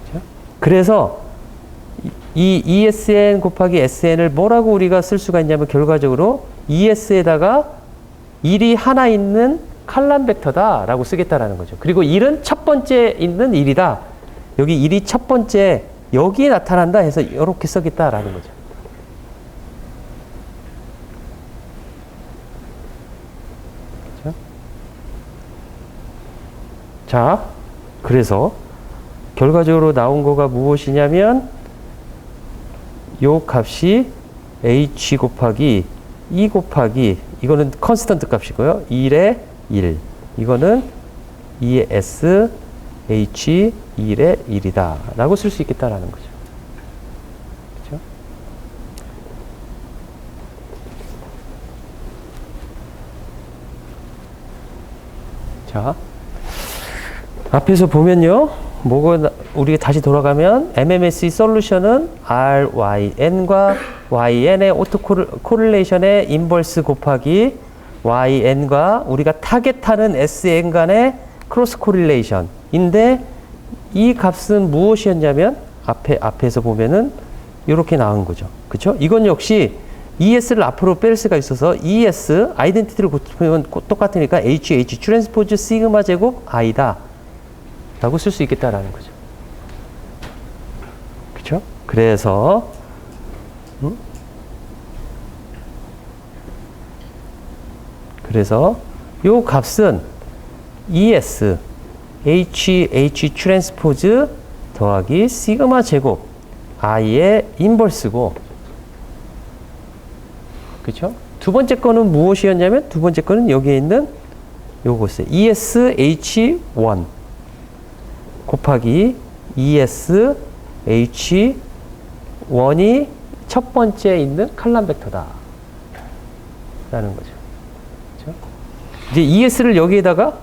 그렇죠? 그래서 이 ESN 곱하기 SN을 뭐라고 우리가 쓸 수가 있냐면 결과적으로 ES에다가 1이 하나 있는 칼럼 벡터다라고 쓰겠다라는 거죠. 그리고 1은 첫 번째 있는 1이다. 여기 1이 첫 번째 여기에 나타난다 해서 이렇게 쓰겠다라는 거죠. 그렇죠? 자, 그래서 결과적으로 나온 거가 무엇이냐면 요 값이 h 곱하기 2 곱하기 이거는 컨스턴트 값이고요. 1에 1. 이거는 2의 s h 1의 1이다 라고 쓸 수 있겠다라는 거죠. 그렇죠? 자, 앞에서 보면요. 뭐가 우리가 다시 돌아가면 MMSE 솔루션은 RYN과 YN의 오토 코릴레이션의 인버스 곱하기 YN과 우리가 타겟하는 SN 간의 크로스 코릴레이션인데 이 값은 무엇이었냐면 앞에서 보면은 이렇게 나온 거죠. 그렇죠? 이건 역시 ES를 앞으로 뺄 수가 있어서 ES 아이덴티티를 곱하면 똑같으니까 HH 트랜스포즈 시그마 제곱 I다 라고 쓸 수 있겠다라는 거죠. 그렇죠? 그래서 요 값은 ES HH 트랜스포즈 더하기 시그마 제곱 I의 인버스고, 그렇죠? 두 번째 거는 무엇이었냐면 두 번째 거는 여기에 있는 요것을 ESH1 곱하기 ESH1이 첫 번째 있는 칼럼 벡터다 라는 거죠. 그렇죠? 이제 ES를 여기에다가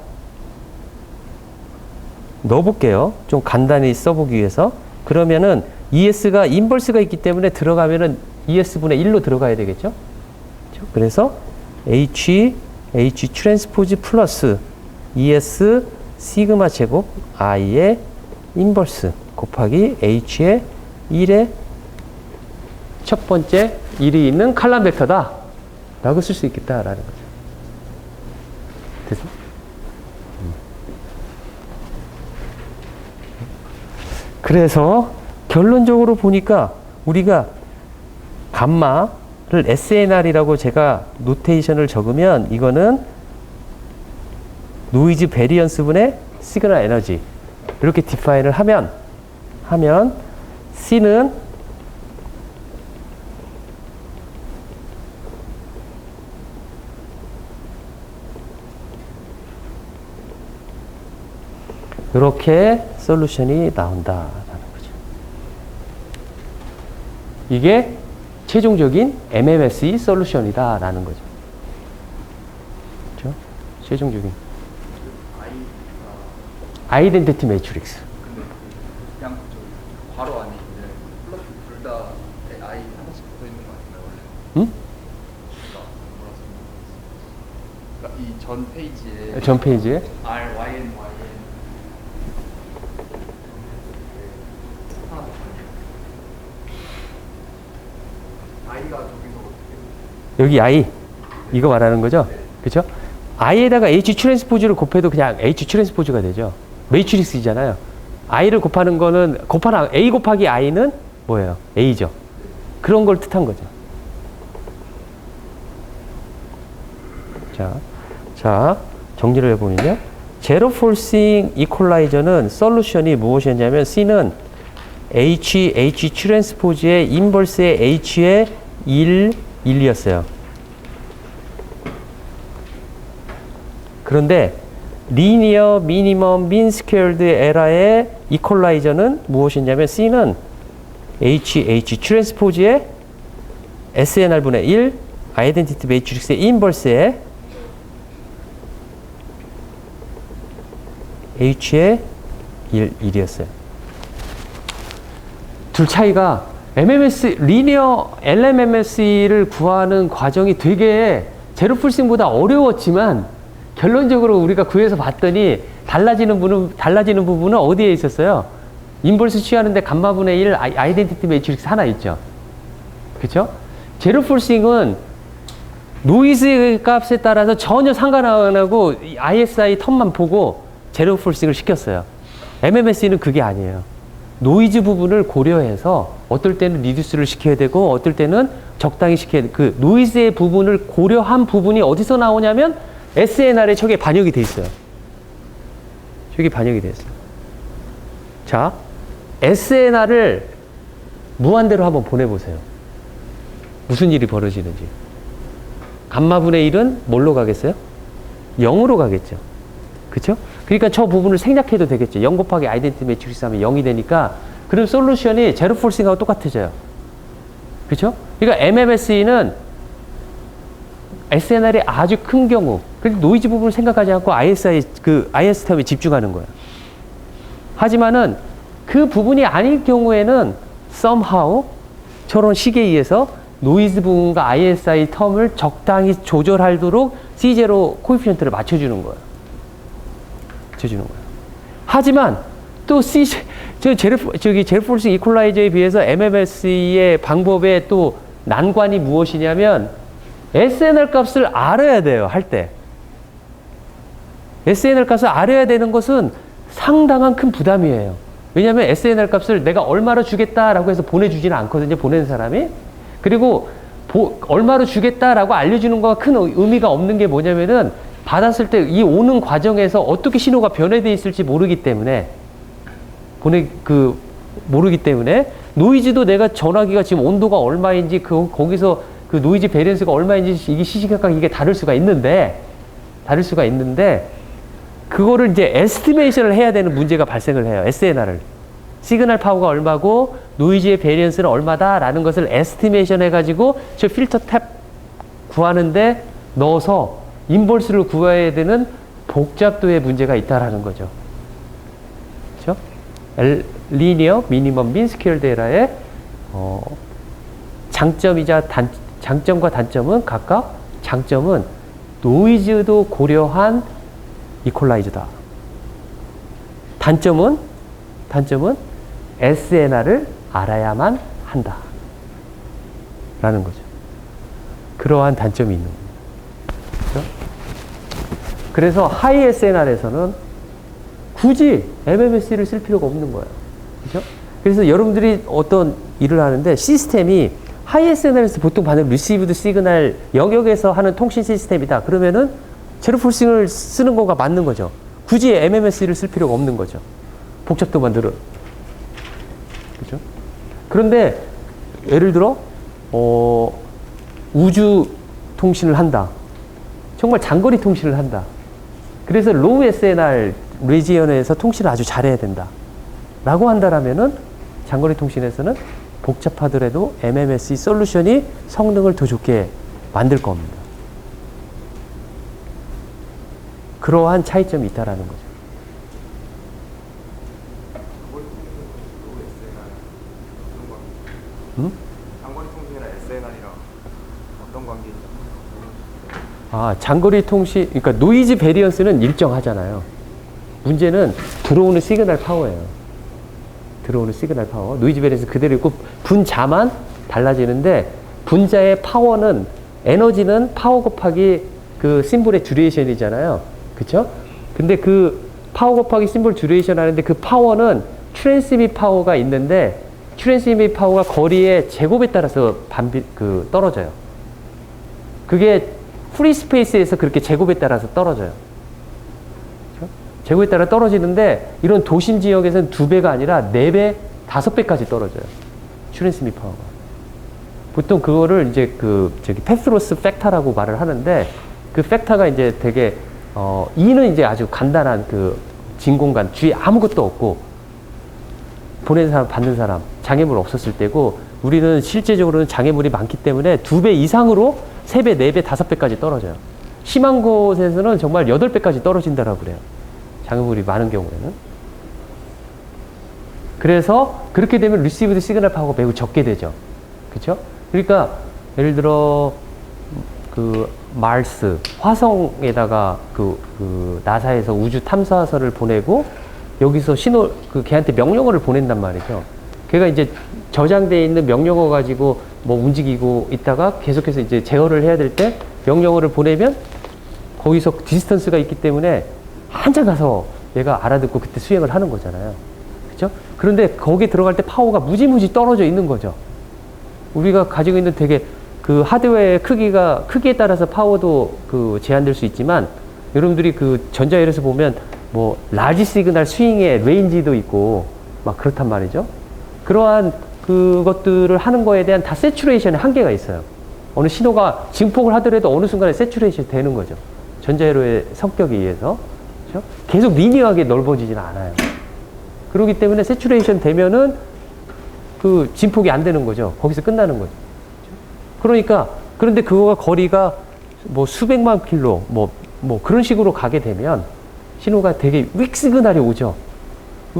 넣어볼게요. 좀 간단히 써보기 위해서. 그러면은 ES가 인버스가 있기 때문에 들어가면은 ES분의 1로 들어가야 되겠죠? 그렇죠? 그래서 H 트랜스포즈 플러스 ES 시그마 제곱 I의 인버스 곱하기 H의 1의 첫 번째 1이 있는 칼럼 벡터다 라고 쓸 수 있겠다라는 거죠. 됐어? 그래서 결론적으로 보니까 우리가 감마를 SNR이라고 제가 노테이션을 적으면 이거는 노이즈 베리언스 분의 시그널 에너지 이렇게 디파인을 하면 C는 이렇게 솔루션이 나온다라는 거죠. 이게 최종적인 MMSE 솔루션이다라는 거죠. 그렇죠? 최종적인 아이덴티티 매트릭스. 근데 그냥 괄호 안에 있는 플러스 둘 다 I 하나씩 붙어 있는 거 아닌가요 원래? 응? 그러니까 이 전 페이지에 전 페이지에 R, Y, N, Y, N 하나 더 I가 저기서 어떻게? 여기 I 이거 말하는 거죠? 네. 그렇죠? I에다가 H 트랜스포즈를 곱해도 그냥 H 트랜스포즈가 되죠. 매트릭스이잖아요. I를 곱하는 거는 A 곱하기 I는 뭐예요? A죠. 그런 걸 뜻한 거죠. 자, 정리를 해보면요. 제로 폴싱 이퀄라이저는 솔루션이 무엇이었냐면 C는 H 트랜스포즈의 인버스의 H의 1, 1이었어요. 그런데 리니어 미니멈 민 스퀘어드 에라의 이퀄라이저는 무엇이냐면 C는 HH 트랜스포즈의 SNR분의 1 아이덴티티 매트릭스의 인버스에 H의 1이었어요. 둘 차이가 MMS, 리니어 LMMS를 구하는 과정이 되게 제로 풀싱보다 어려웠지만 결론적으로 우리가 구해서 봤더니 달라지는 부분은 어디에 있었어요? 인버스 취하는데 감마분의 1 아이덴티티 매트릭스 하나 있죠. 그쵸? 제로 풀싱은 노이즈 값에 따라서 전혀 상관 안 하고 ISI 텀만 보고 제로 풀싱을 시켰어요. MMS는 그게 아니에요. 노이즈 부분을 고려해서 어떨 때는 리듀스를 시켜야 되고 어떨 때는 적당히 시켜야 돼. 그 노이즈의 부분을 고려한 부분이 어디서 나오냐면 SNR에 저게 반영이 돼 있어요. 저게 반영이 돼 있어요. 자, SNR을 무한대로 한번 보내보세요. 무슨 일이 벌어지는지. 감마분의 1은 뭘로 가겠어요? 0으로 가겠죠. 그쵸? 그러니까 저 부분을 생략해도 되겠죠. 0 곱하기 아이덴티티 매트릭스 하면 0이 되니까 그럼 솔루션이 제로 폴싱하고 똑같아져요. 그쵸? 그러니까 MMSE는 SNR이 아주 큰 경우, 그래서 노이즈 부분을 생각하지 않고 ISI, IS 텀에 집중하는 거예요. 하지만은 그 부분이 아닐 경우에는 somehow 저런 식에 의해서 노이즈 부분과 ISI 텀을 적당히 조절하도록 C0 코에피션트를 맞춰주는 거예요. 맞춰주는 거예요. 하지만 또 제로 폴싱 이퀄라이저에 비해서 MMS의 방법의 또 난관이 무엇이냐면 SNR 값을 알아야 돼요, 할 때. SNR 값을 알아야 되는 것은 상당한 큰 부담이에요. 왜냐하면 SNR 값을 내가 얼마로 주겠다라고 해서 보내주지는 않거든요, 보내는 사람이. 그리고 얼마로 주겠다라고 알려주는 거가 큰 의미가 없는 게 뭐냐면은 받았을 때 이 오는 과정에서 어떻게 신호가 변화되어 있을지 모르기 때문에 모르기 때문에 노이즈도 내가 전화기가 지금 온도가 얼마인지 거기서 그 노이즈 베리언스가 얼마인지 이게 시시각각 이게 다를 수가 있는데 그거를 이제 에스티메이션을 해야 되는 문제가 발생을 해요. SNR을. 시그널 파워가 얼마고 노이즈의 베리언스는 얼마다라는 것을 에스티메이션 해가지고 저 필터 탭 구하는데 넣어서 인버스를 구해야 되는 복잡도의 문제가 있다라는 거죠. 그렇죠? 리니어 미니멈 민 스퀘어드 에라의 장점과 단점은 각각 장점은 노이즈도 고려한 이퀄라이저다. 단점은 SNR을 알아야만 한다. 라는 거죠. 그러한 단점이 있는 겁니다. 그렇죠? 그래서 하이 SNR에서는 굳이 MMS를 쓸 필요가 없는 거예요. 그렇죠? 그래서 여러분들이 어떤 일을 하는데 시스템이 하이 SNR에서 보통 받는 리시브드 시그널 영역에서 하는 통신 시스템이다. 그러면은 제로 폴싱을 쓰는 거가 맞는 거죠. 굳이 MMS를 쓸 필요가 없는 거죠. 복잡도만 들은. 그렇죠? 그런데 예를 들어 우주 통신을 한다. 정말 장거리 통신을 한다. 그래서 로우 SNR 리지언에서 통신을 아주 잘해야 된다. 라고 한다라면은 장거리 통신에서는 복잡하더라도 MMSE 솔루션이 성능을 더 좋게 만들 겁니다. 그러한 차이점이 있다라는 거죠. 장거리 통신이랑 SNR이랑 어떤 관계인지? 장거리 통신, 그러니까 노이즈 베리언스는 일정하잖아요. 문제는 들어오는 시그널 파워예요. 들어오는 시그널 파워. 노이즈 베리언스 그대로 있고 분자만 달라지는데 분자의 파워는 에너지는 파워 곱하기 그 심볼의 듀레이션이잖아요. 그쵸? 근데 그 파워 곱하기 심볼 듀레이션 하는데 그 파워는 트랜스밋 파워가 있는데 트랜스밋 파워가 거리의 제곱에 따라서 떨어져요. 그게 프리 스페이스에서 그렇게 제곱에 따라서 떨어져요. 그렇죠? 제곱에 따라 떨어지는데 이런 도심 지역에서는 2배가 아니라 4배, 5배까지 떨어져요. 트랜스밋 파워가. 보통 그거를 이제 패스로스 팩터라고 말을 하는데 그 팩터가 이제 되게 E는 이제 아주 간단한 그 진공관, 주위에 아무것도 없고, 보내는 사람, 받는 사람, 장애물 없었을 때고, 우리는 실제적으로는 장애물이 많기 때문에 2배 이상으로 3배, 4배, 5배까지 떨어져요. 심한 곳에서는 정말 8배까지 떨어진다라고 그래요. 장애물이 많은 경우에는. 그래서 그렇게 되면 리시브드 시그널 파워가 매우 적게 되죠. 그렇죠? 그러니까 예를 들어 그 마르스, 화성에다가 그 나사에서 우주 탐사선을 보내고 여기서 걔한테 명령어를 보낸단 말이죠. 걔가 이제 저장되어 있는 명령어 가지고 뭐 움직이고 있다가 계속해서 이제 제어를 해야 될 때 명령어를 보내면 거기서 디스턴스가 있기 때문에 한참 가서 얘가 알아듣고 그때 수행을 하는 거잖아요. 그죠? 그런데 거기에 들어갈 때 파워가 무지무지 떨어져 있는 거죠. 우리가 가지고 있는 되게 그 하드웨어의 크기에 따라서 파워도 그 제한될 수 있지만 여러분들이 그 전자열에서 보면 뭐 라지 시그널 스윙의 레인지도 있고 막 그렇단 말이죠. 그러한 그것들을 하는 거에 대한 다 세츄레이션의 한계가 있어요. 어느 신호가 증폭을 하더라도 어느 순간에 세츄레이션이 되는 거죠. 전자회로의 성격에 의해서. 그렇죠? 계속 리니어하게 넓어지지는 않아요. 그렇기 때문에 세츄레이션 되면은 그 진폭이 안 되는 거죠. 거기서 끝나는 거죠. 그러니까, 그런데 그거가 거리가 뭐 수백만 킬로, 뭐 그런 식으로 가게 되면 신호가 되게 윅 시그널이 오죠.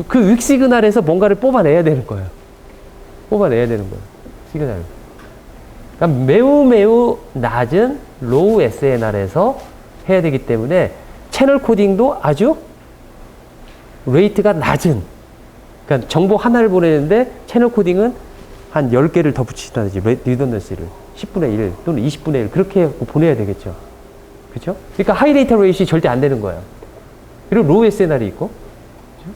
그 윅 시그널에서 뭔가를 뽑아내야 되는 거예요. 뽑아내야 되는 거예요. 시그널. 그러니까 매우 낮은 로우 SNR에서 해야 되기 때문에 채널 코딩도 아주 레이트가 낮은, 그러니까 정보 하나를 보내는데 채널 코딩은 한 10개를 더 붙이시다든지 리던던시를 10분의 1 또는 20분의 1 그렇게 보내야 되겠죠. 그렇죠? 그러니까 하이 데이터 레이시 절대 안 되는 거예요. 그리고 로우 SNR이 있고. 그렇죠?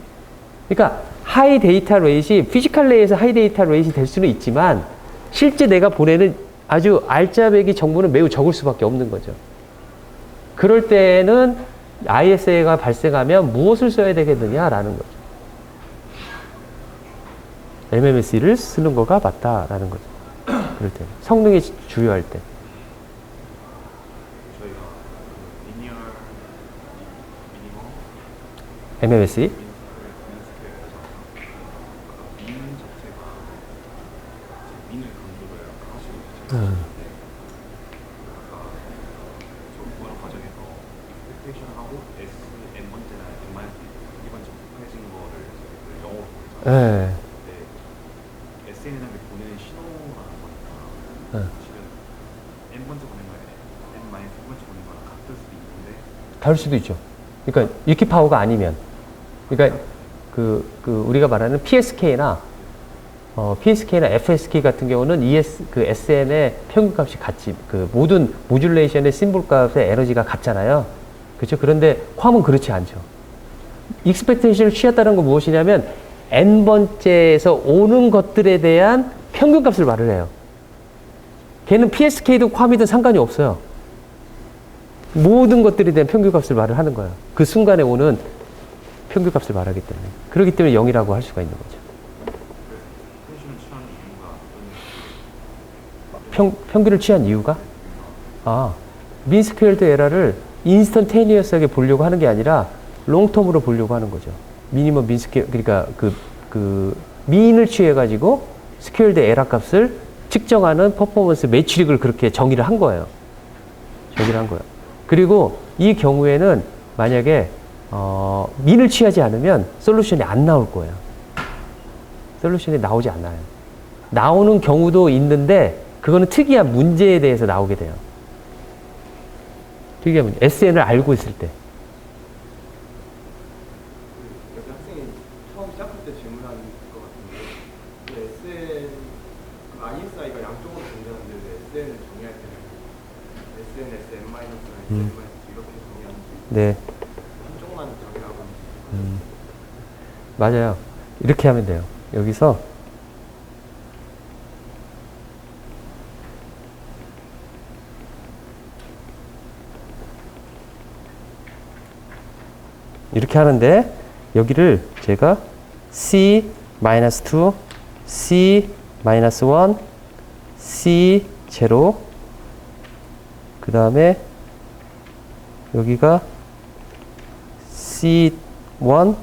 그러니까 하이 데이터 레이시, 피지컬 레이에서 하이 데이터 레이시 될 수는 있지만 실제 내가 보내는 아주 알짜배기 정보는 매우 적을 수밖에 없는 거죠. 그럴 때는 ISA가 발생하면 무엇을 써야 되겠느냐라는 거죠. MMS를 쓰는 거가 맞다라는 거죠. 그럴 때 성능이 주요할 때. 저희가 리니얼 미니멈 MMSE? 민 자체가 민을 강조를 하시고 계시는데 아까 저번 과정에서 expectation하고 n 번째나 n-2번째 곱해진 거를 영어로 보내잖아요. 네. SNS에 보내는 신호라는 거니까 네. 지금 n 번째 보낸 거에 n-2번째 보낸 거랑 같을 수도 있는데 다를 수도 있죠. 그러니까 위키 파워가 아니면, 그러니까 우리가 말하는 PSK나 FSK 같은 경우는 그 SN의 평균값이 같이, 그 모든 모듈레이션의 심볼 값의 에너지가 같잖아요. 그렇죠? 그런데 괌은 그렇지 않죠. 익스펙테이션을 취했다는 건 무엇이냐면 n번째에서 오는 것들에 대한 평균값을 말을 해요. 걔는 PSK도 괌이든 상관이 없어요. 모든 것들에 대한 평균값을 말을 하는 거예요. 그 순간에 오는 평균값을 말하기 때문에. 그렇기 때문에 0이라고 할 수가 있는 거죠. 텐션을 취하는 이유가 평균을 취한 이유가? 민 스퀘어드 에러를 인스턴테니어스하게 보려고 하는 게 아니라 롱텀으로 보려고 하는 거죠. 미니멈 민 스퀘어, 그러니까 그 민을 취해가지고 스퀘어드 에러 값을 측정하는 퍼포먼스 매트릭을 그렇게 정의를 한 거예요. 그리고 이 경우에는 만약에 민을 취하지 않으면 솔루션이 안 나올 거예요. 솔루션이 나오지 않아요. 나오는 경우도 있는데 그거는 특이한 문제에 대해서 나오게 돼요. 특이한 문제. SN을 알고 있을 때. 여기 학생이 처음 시작할 때 질문한 것 같은데 그 SN, 그 ISI가 양쪽으로 존재하는데 왜 SN을 정의할 때는 SN, SN-, SN- 이렇게 정의하는지 네. 한쪽만 정의하고 맞아요. 이렇게 하면 돼요. 여기서 이렇게 하는데 여기를 제가 C-2, C-1, C0 그 다음에 여기가 C1,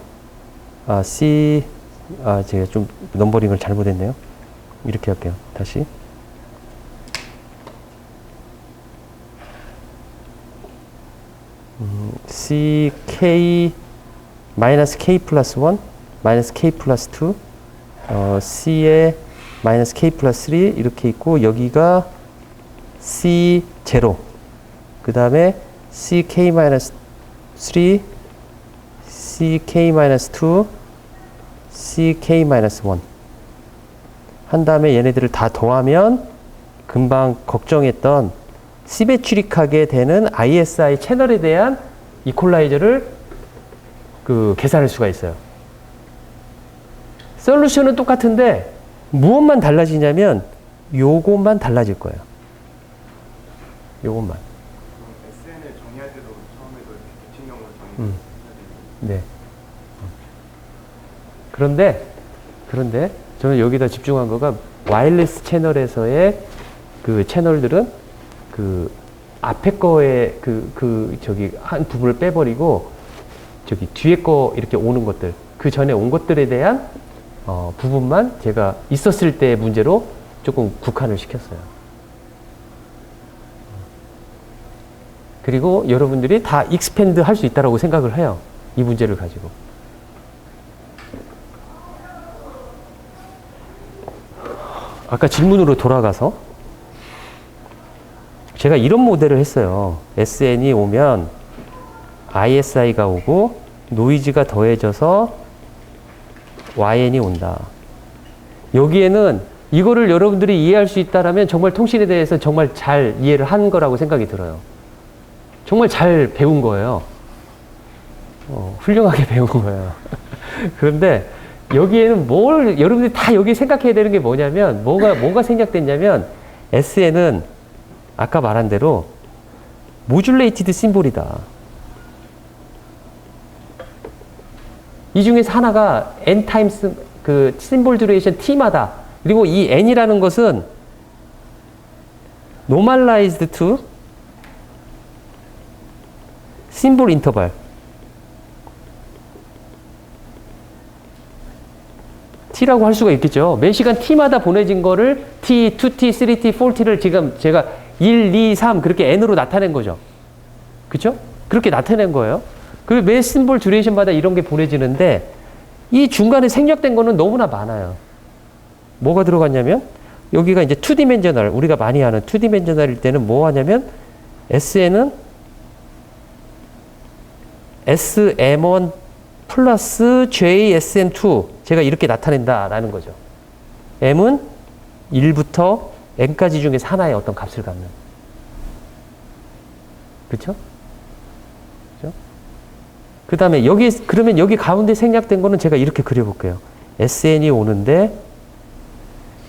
제가 좀 넘버링을 잘못했네요. 이렇게 할게요. 다시. CK 마이너스 K 플러스 1 마이너스 K 플러스 2 C에 마이너스 K 플러스 3 이렇게 있고 여기가 C0 그 다음에 CK 마이너스 3 CK 마이너스 2 CK 마이너스 1 한 다음에 얘네들을 다 더하면 금방 걱정했던 시메트릭하게 되는 ISI 채널에 대한 이퀄라이저를 계산할 수가 있어요. 솔루션은 똑같은데 무엇만 달라지냐면 요것만 달라질 거예요. 요것만. SN을 정의할 때도 처음에도 이렇게 대칭형으로 정의해야 되는 네. 그런데 저는 여기다 집중한 거가 와이어리스 채널에서의 그 채널들은 그 앞에 거에 저기 한 부분을 빼버리고 저기 뒤에 거 이렇게 오는 것들 그 전에 온 것들에 대한 부분만 제가 있었을 때의 문제로 조금 국한을 시켰어요. 그리고 여러분들이 다 익스펜드 할 수 있다고 생각을 해요. 이 문제를 가지고. 아까 질문으로 돌아가서 제가 이런 모델을 했어요. SN이 오면 ISI가 오고 노이즈가 더해져서 YN이 온다. 여기에는 이거를 여러분들이 이해할 수 있다라면 정말 통신에 대해서 정말 잘 이해를 한 거라고 생각이 들어요. 정말 잘 배운 거예요. 훌륭하게 배운 거예요. 그런데 여기에는 여러분들이 다 여기 생각해야 되는 게 뭐냐면, 뭐가 생략됐냐면, SN은 아까 말한 대로 모듈레이티드 심볼이다. 이 중에서 하나가 n 타임스 그 심볼 듀레이션 t마다. 그리고 이 n이라는 것은 normalized to 심볼 인터벌. t라고 할 수가 있겠죠. 매 시간 t마다 보내진 거를 t, 2t, 3t, 4t를 지금 제가 1, 2, 3 그렇게 n으로 나타낸 거죠. 그렇죠? 그렇게 나타낸 거예요. 그 매 심볼 듀레이션마다 이런 게 보내지는데 이 중간에 생략된 거는 너무나 많아요. 뭐가 들어갔냐면 여기가 이제 2디멘셔널 우리가 많이 하는 2디멘셔널일 때는 뭐 하냐면 SN은 SM1 플러스 JSN2 제가 이렇게 나타낸다라는 거죠. M은 1부터 N까지 중에서 하나의 어떤 값을 갖는. 그렇죠? 그 다음에 그러면 여기 가운데 생략된 거는 제가 이렇게 그려볼게요. SN이 오는데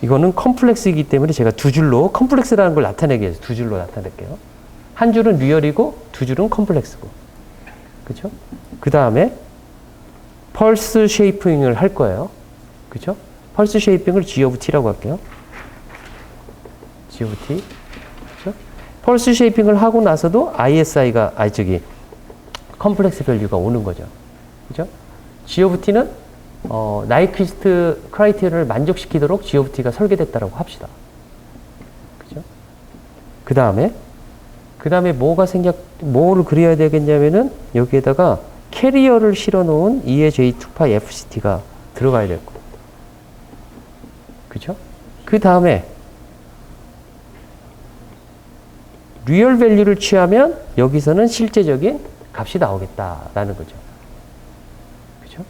이거는 컴플렉스이기 때문에 제가 두 줄로 컴플렉스라는 걸 나타내기 위해서 두 줄로 나타낼게요. 한 줄은 리얼이고 두 줄은 컴플렉스고. 그렇죠? 그 다음에 펄스 쉐이핑을 할 거예요. 그렇죠? 펄스 쉐이핑을 G of T라고 할게요. G of T. 그렇죠? 펄스 쉐이핑을 하고 나서도 ISI가 컴플렉스 밸류가 오는 거죠. 그죠? G of T는, 나이퀴스트 크라이테리언을 만족시키도록 G of T가 설계됐다라고 합시다. 그죠? 그 다음에 뭐를 그려야 되겠냐면은, 여기에다가 캐리어를 실어 놓은 E의 J2파이 FCT가 들어가야 되고. 그죠? 그 다음에, 리얼 밸류를 취하면, 여기서는 실제적인 값이 나오겠다라는 거죠. 그죠?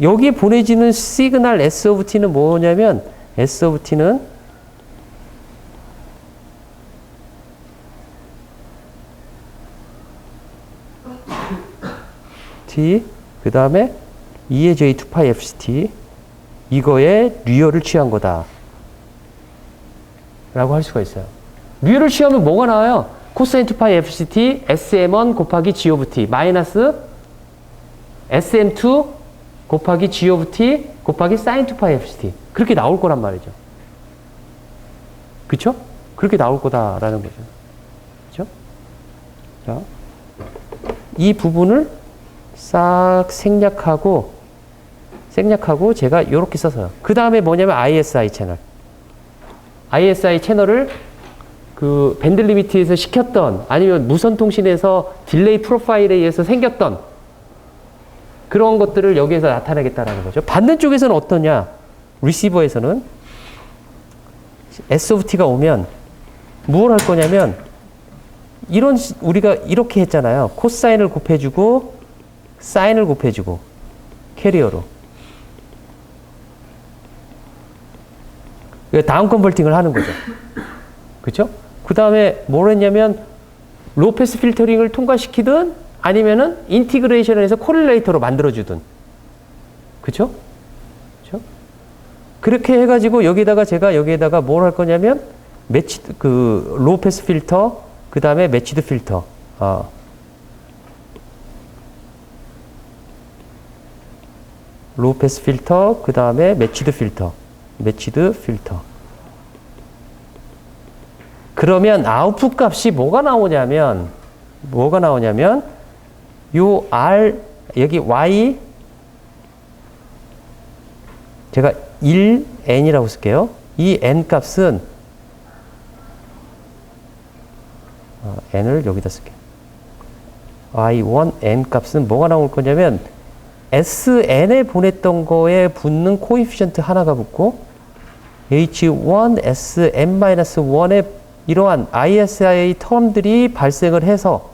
여기에 보내지는 시그널 S of T는 뭐냐면 S of T는 T 그 다음에 E의 J2파이 FCT 이거에 리얼을 취한 거다 라고 할 수가 있어요. 리얼을 취하면 뭐가 나와요? 코사인 2파이 FCT SM1 곱하기 G of T 마이너스 SM2 곱하기 G of T 곱하기 사인 2파이 FCT 그렇게 나올 거란 말이죠. 그쵸? 그렇게 나올 거다라는 거죠. 그쵸? 자, 이 부분을 싹 생략하고 제가 이렇게 써서요. 그 다음에 뭐냐면 ISI 채널. ISI 채널을 그 밴드 리미트에서 시켰던 아니면 무선 통신에서 딜레이 프로파일에 의해서 생겼던 그런 것들을 여기에서 나타내겠다라는 거죠. 받는 쪽에서는 어떠냐? 리시버에서는 S of T가 오면 뭘 할 거냐면 우리가 이렇게 했잖아요. 코사인을 곱해주고 사인을 곱해주고 캐리어로 다운 컨버팅을 하는 거죠. 그렇죠? 그 다음에 뭘 했냐면 로우 패스 필터링을 통과시키든 아니면은 인티그레이션을 해서 코릴레이터로 만들어주든. 그렇죠? 그렇죠? 그렇게 해가지고 제가 여기에다가 뭘 할 거냐면 로우 패스 필터 그 다음에 매치드 필터 로우 패스 필터 그 다음에 매치드 필터 그러면 아웃풋 값이 뭐가 나오냐면 요 R 여기 Y 제가 1N이라고 쓸게요. 이 N 값은 N을 여기다 쓸게요. Y1 N 값은 뭐가 나올 거냐면 SN에 보냈던 거에 붙는 코에피션트 하나가 붙고 H1 SM-1에 이러한 ISI 텀들이 발생을 해서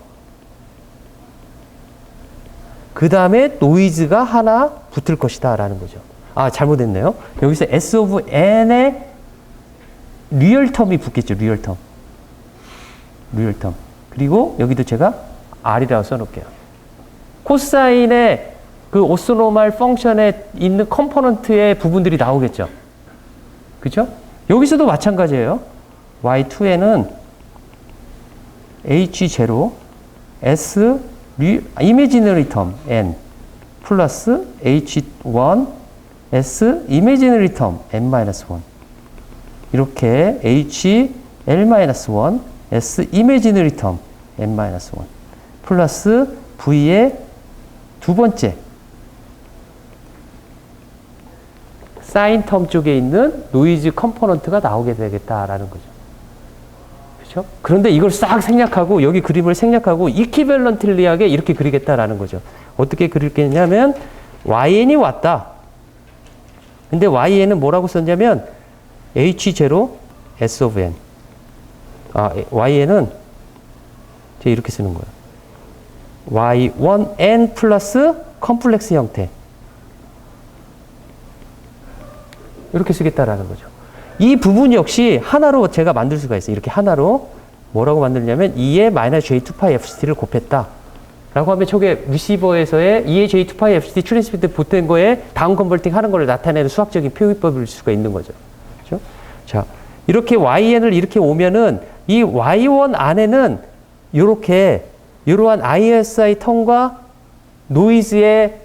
그 다음에 노이즈가 하나 붙을 것이다 라는 거죠. 잘못했네요. 여기서 S of N에 리얼 텀이 붙겠죠. 리얼 텀. 그리고 여기도 제가 R이라고 써놓을게요. 코사인의 그 오스노말 펑션에 있는 컴포넌트의 부분들이 나오겠죠. 그죠? 여기서도 마찬가지예요. Y2에는 H0 S 이미지너리 텀 N 플러스 H1 S 이미지너리 텀 N-1 이렇게 HL-1 S 이미지너리 텀 N-1 플러스 V의 두 번째 사인 텀 쪽에 있는 노이즈 컴포넌트가 나오게 되겠다라는 거죠. 그렇죠? 그런데 이걸 싹 생략하고 여기 그림을 생략하고 이퀴밸런틀리하게 이렇게 그리겠다라는 거죠. 어떻게 그리겠냐면 YN이 왔다. 근데 YN은 뭐라고 썼냐면 H0 S of N. YN은 제가 이렇게 쓰는 거예요. Y1N 플러스 컴플렉스 형태. 이렇게 쓰겠다라는 거죠. 이 부분 역시 하나로 제가 만들 수가 있어요. 이렇게 하나로 뭐라고 만들냐면 2의 마이너스 J2파이 FCT를 곱했다. 라고 하면 저게 리시버에서의 2의 J2파이 FCT 트랜스미트 보탠 거에 다운 컨버팅 하는 걸 나타내는 수학적인 표기법일 수가 있는 거죠. 그렇죠? 자, 이렇게 YN을 이렇게 오면은 이 Y1 안에는 이러한 ISI 텀과 노이즈의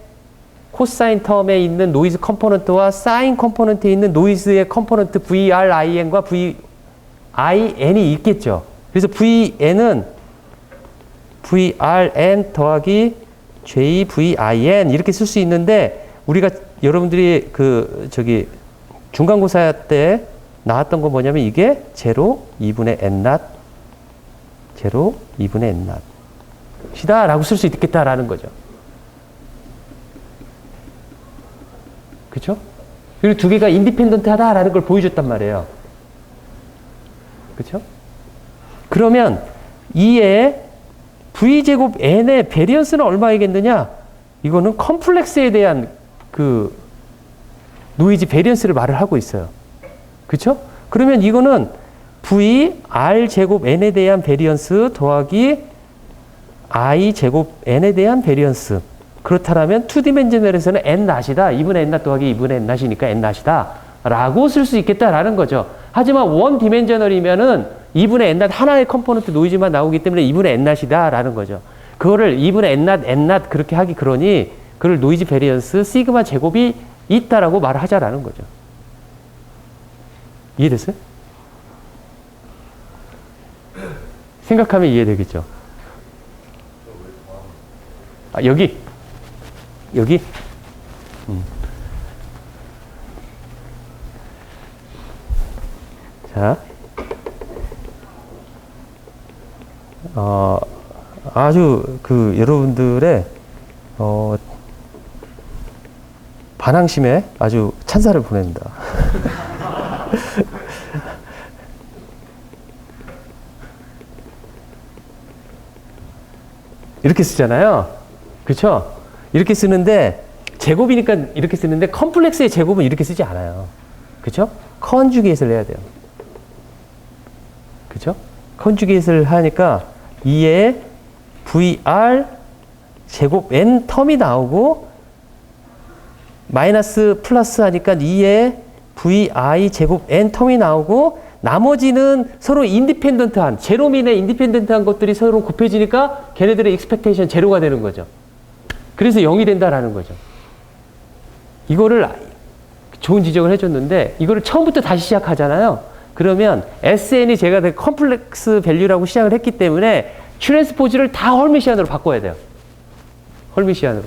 코사인 텀에 있는 노이즈 컴포넌트와 사인 컴포넌트에 있는 노이즈의 컴포넌트 VRIN과 VIN이 있겠죠. 그래서 VN은 VRN 더하기 JVIN 이렇게 쓸 수 있는데 우리가 여러분들이 중간고사 때 나왔던 건 뭐냐면 이게 0, 2분의 N0, 0, 2분의 N0 시다 라고 쓸 수 있겠다라는 거죠. 그렇죠? 그리고 두 개가 인디펜던트하다라는 걸 보여줬단 말이에요. 그렇죠? 그러면 2의 V제곱 N의 베리언스는 얼마이겠느냐? 이거는 컴플렉스에 대한 그 노이즈 베리언스를 말을 하고 있어요. 그렇죠? 그러면 이거는 V R 제곱 N에 대한 베리언스 더하기 I 제곱 N에 대한 베리언스. 그렇다면 2디멘셔널에서는 N-낫이다. 2분의 N-낫 더하기 2분의 N-낫이니까 N-낫이다. 라고 쓸 수 있겠다라는 거죠. 하지만 1디멘셔널이면은 2분의 N-낫 하나의 컴포넌트 노이즈만 나오기 때문에 2분의 N-낫이다. 라는 거죠. 그거를 2분의 N-낫, N-낫 그렇게 하기 그러니 그걸 노이즈 베리언스 시그마 제곱이 있다라고 말을 하자라는 거죠. 이해됐어요? 생각하면 이해되겠죠. 여기 여기? 자. 아주 여러분들의 반항심에 아주 찬사를 보냅니다. 이렇게 쓰잖아요. 그쵸? 이렇게 쓰는데, 제곱이니까 이렇게 쓰는데, 컴플렉스의 제곱은 이렇게 쓰지 않아요. 그쵸? 컨주게이트를 해야 돼요. 그쵸? 컨주게이트를 하니까 2에 VR 제곱 n 텀이 나오고 마이너스 플러스 하니까 2에 VI 제곱 n 텀이 나오고 나머지는 서로 인디펜던트한 제로민의 인디펜던트한 것들이 서로 곱해지니까 걔네들의 익스펙테이션 제로가 되는 거죠. 그래서 0이 된다라는 거죠. 이거를 좋은 지적을 해줬는데 이거를 처음부터 다시 시작하잖아요. 그러면 SN이 제가 컴플렉스 밸류라고 시작을 했기 때문에 트랜스포즈를 다 헐미시안으로 바꿔야 돼요. 헐미시안으로.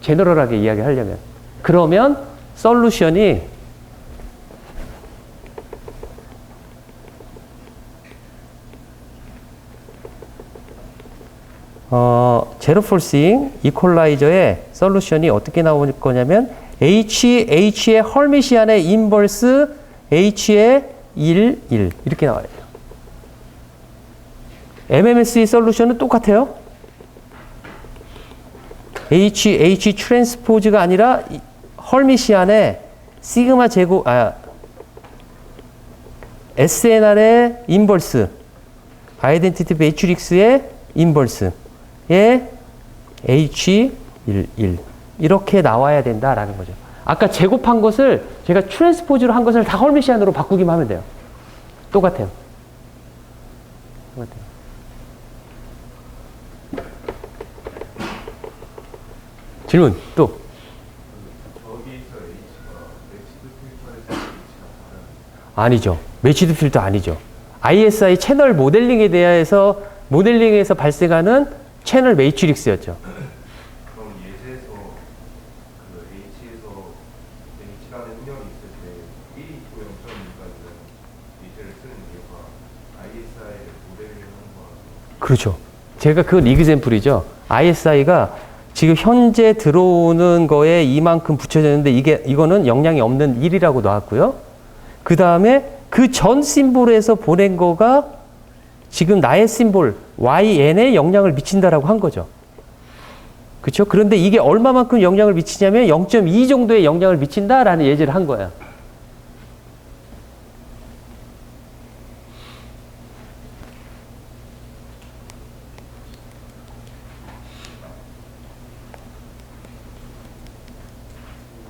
제너럴하게 이야기하려면. 그러면 솔루션이 제로 폴싱 이퀄라이저의 솔루션이 어떻게 나올 거냐면 H의 헐미시안의 인버스 H의 1, 1 이렇게 나와요. MMS의 솔루션은 똑같아요. H 트랜스포즈가 아니라 헐미시안의 시그마 제곱, SNR의 인버스, 아이덴티티 매트릭스의 인버스의 H11 이렇게 나와야 된다라는 거죠. 아까 제곱한 것을 제가 트랜스포즈로 한 것을 다 헐미시안으로 바꾸기만 하면 돼요. 똑같아요. 똑같아요. 질문 또. 아니죠. 매치드 필터 아니죠. ISI 채널 모델링에 대해서 모델링에서 발생하는 채널 매트릭스였죠. 그럼 예제에서 그 H에서 H라는 응력이 있을 때 1이 있고 0.2까지는 예제를 쓰는 이유가 ISI를 모델링하는 거라서. 그렇죠. 제가 그건 이그샘플이죠. ISI가 지금 현재 들어오는 거에 이만큼 붙여졌는데 이거는 영향이 없는 1이라고 나왔고요. 그 다음에 그 전 심볼에서 보낸 거가 지금 나의 심볼 YN에 영향을 미친다라고 한 거죠. 그렇죠? 그런데 이게 얼마만큼 영향을 미치냐면 0.2 정도의 영향을 미친다라는 예제를 한 거예요.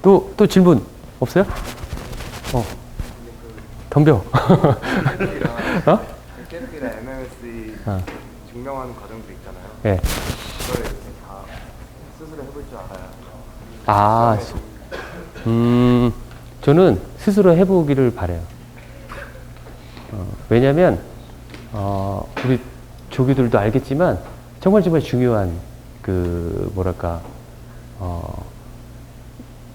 또 질문 없어요? 덤벼. 캐릭이랑 MMS 증명하는 과정도 있잖아요. 예. 그걸 이렇게 다 스스로 해볼 줄 알아야. 저는 스스로 해보기를 바래요. 왜냐면, 우리 조교들도 알겠지만, 정말 중요한,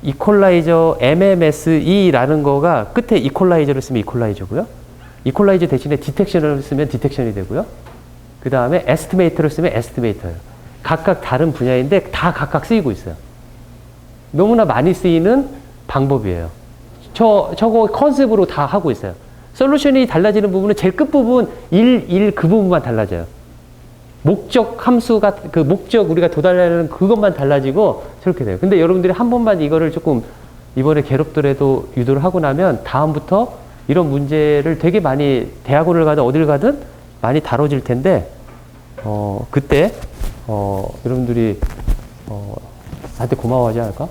이퀄라이저 MMSE라는 거가 끝에 이퀄라이저를 쓰면 이퀄라이저고요. 이퀄라이저 대신에 디텍션을 쓰면 디텍션이 되고요. 그 다음에 에스티메이터를 쓰면 에스티메이터예요. 각각 다른 분야인데 다 각각 쓰이고 있어요. 너무나 많이 쓰이는 방법이에요. 저거 컨셉으로 다 하고 있어요. 솔루션이 달라지는 부분은 제일 끝부분 1 그 부분만 달라져요. 목적 함수가 그 목적 우리가 도달하려는 그것만 달라지고 저렇게 돼요. 근데 여러분들이 한 번만 이거를 조금 이번에 괴롭더라도 유도를 하고 나면 다음부터 이런 문제를 되게 많이 대학원을 가든 어딜 가든 많이 다뤄질 텐데 그때 여러분들이 나한테 고마워하지 않을까?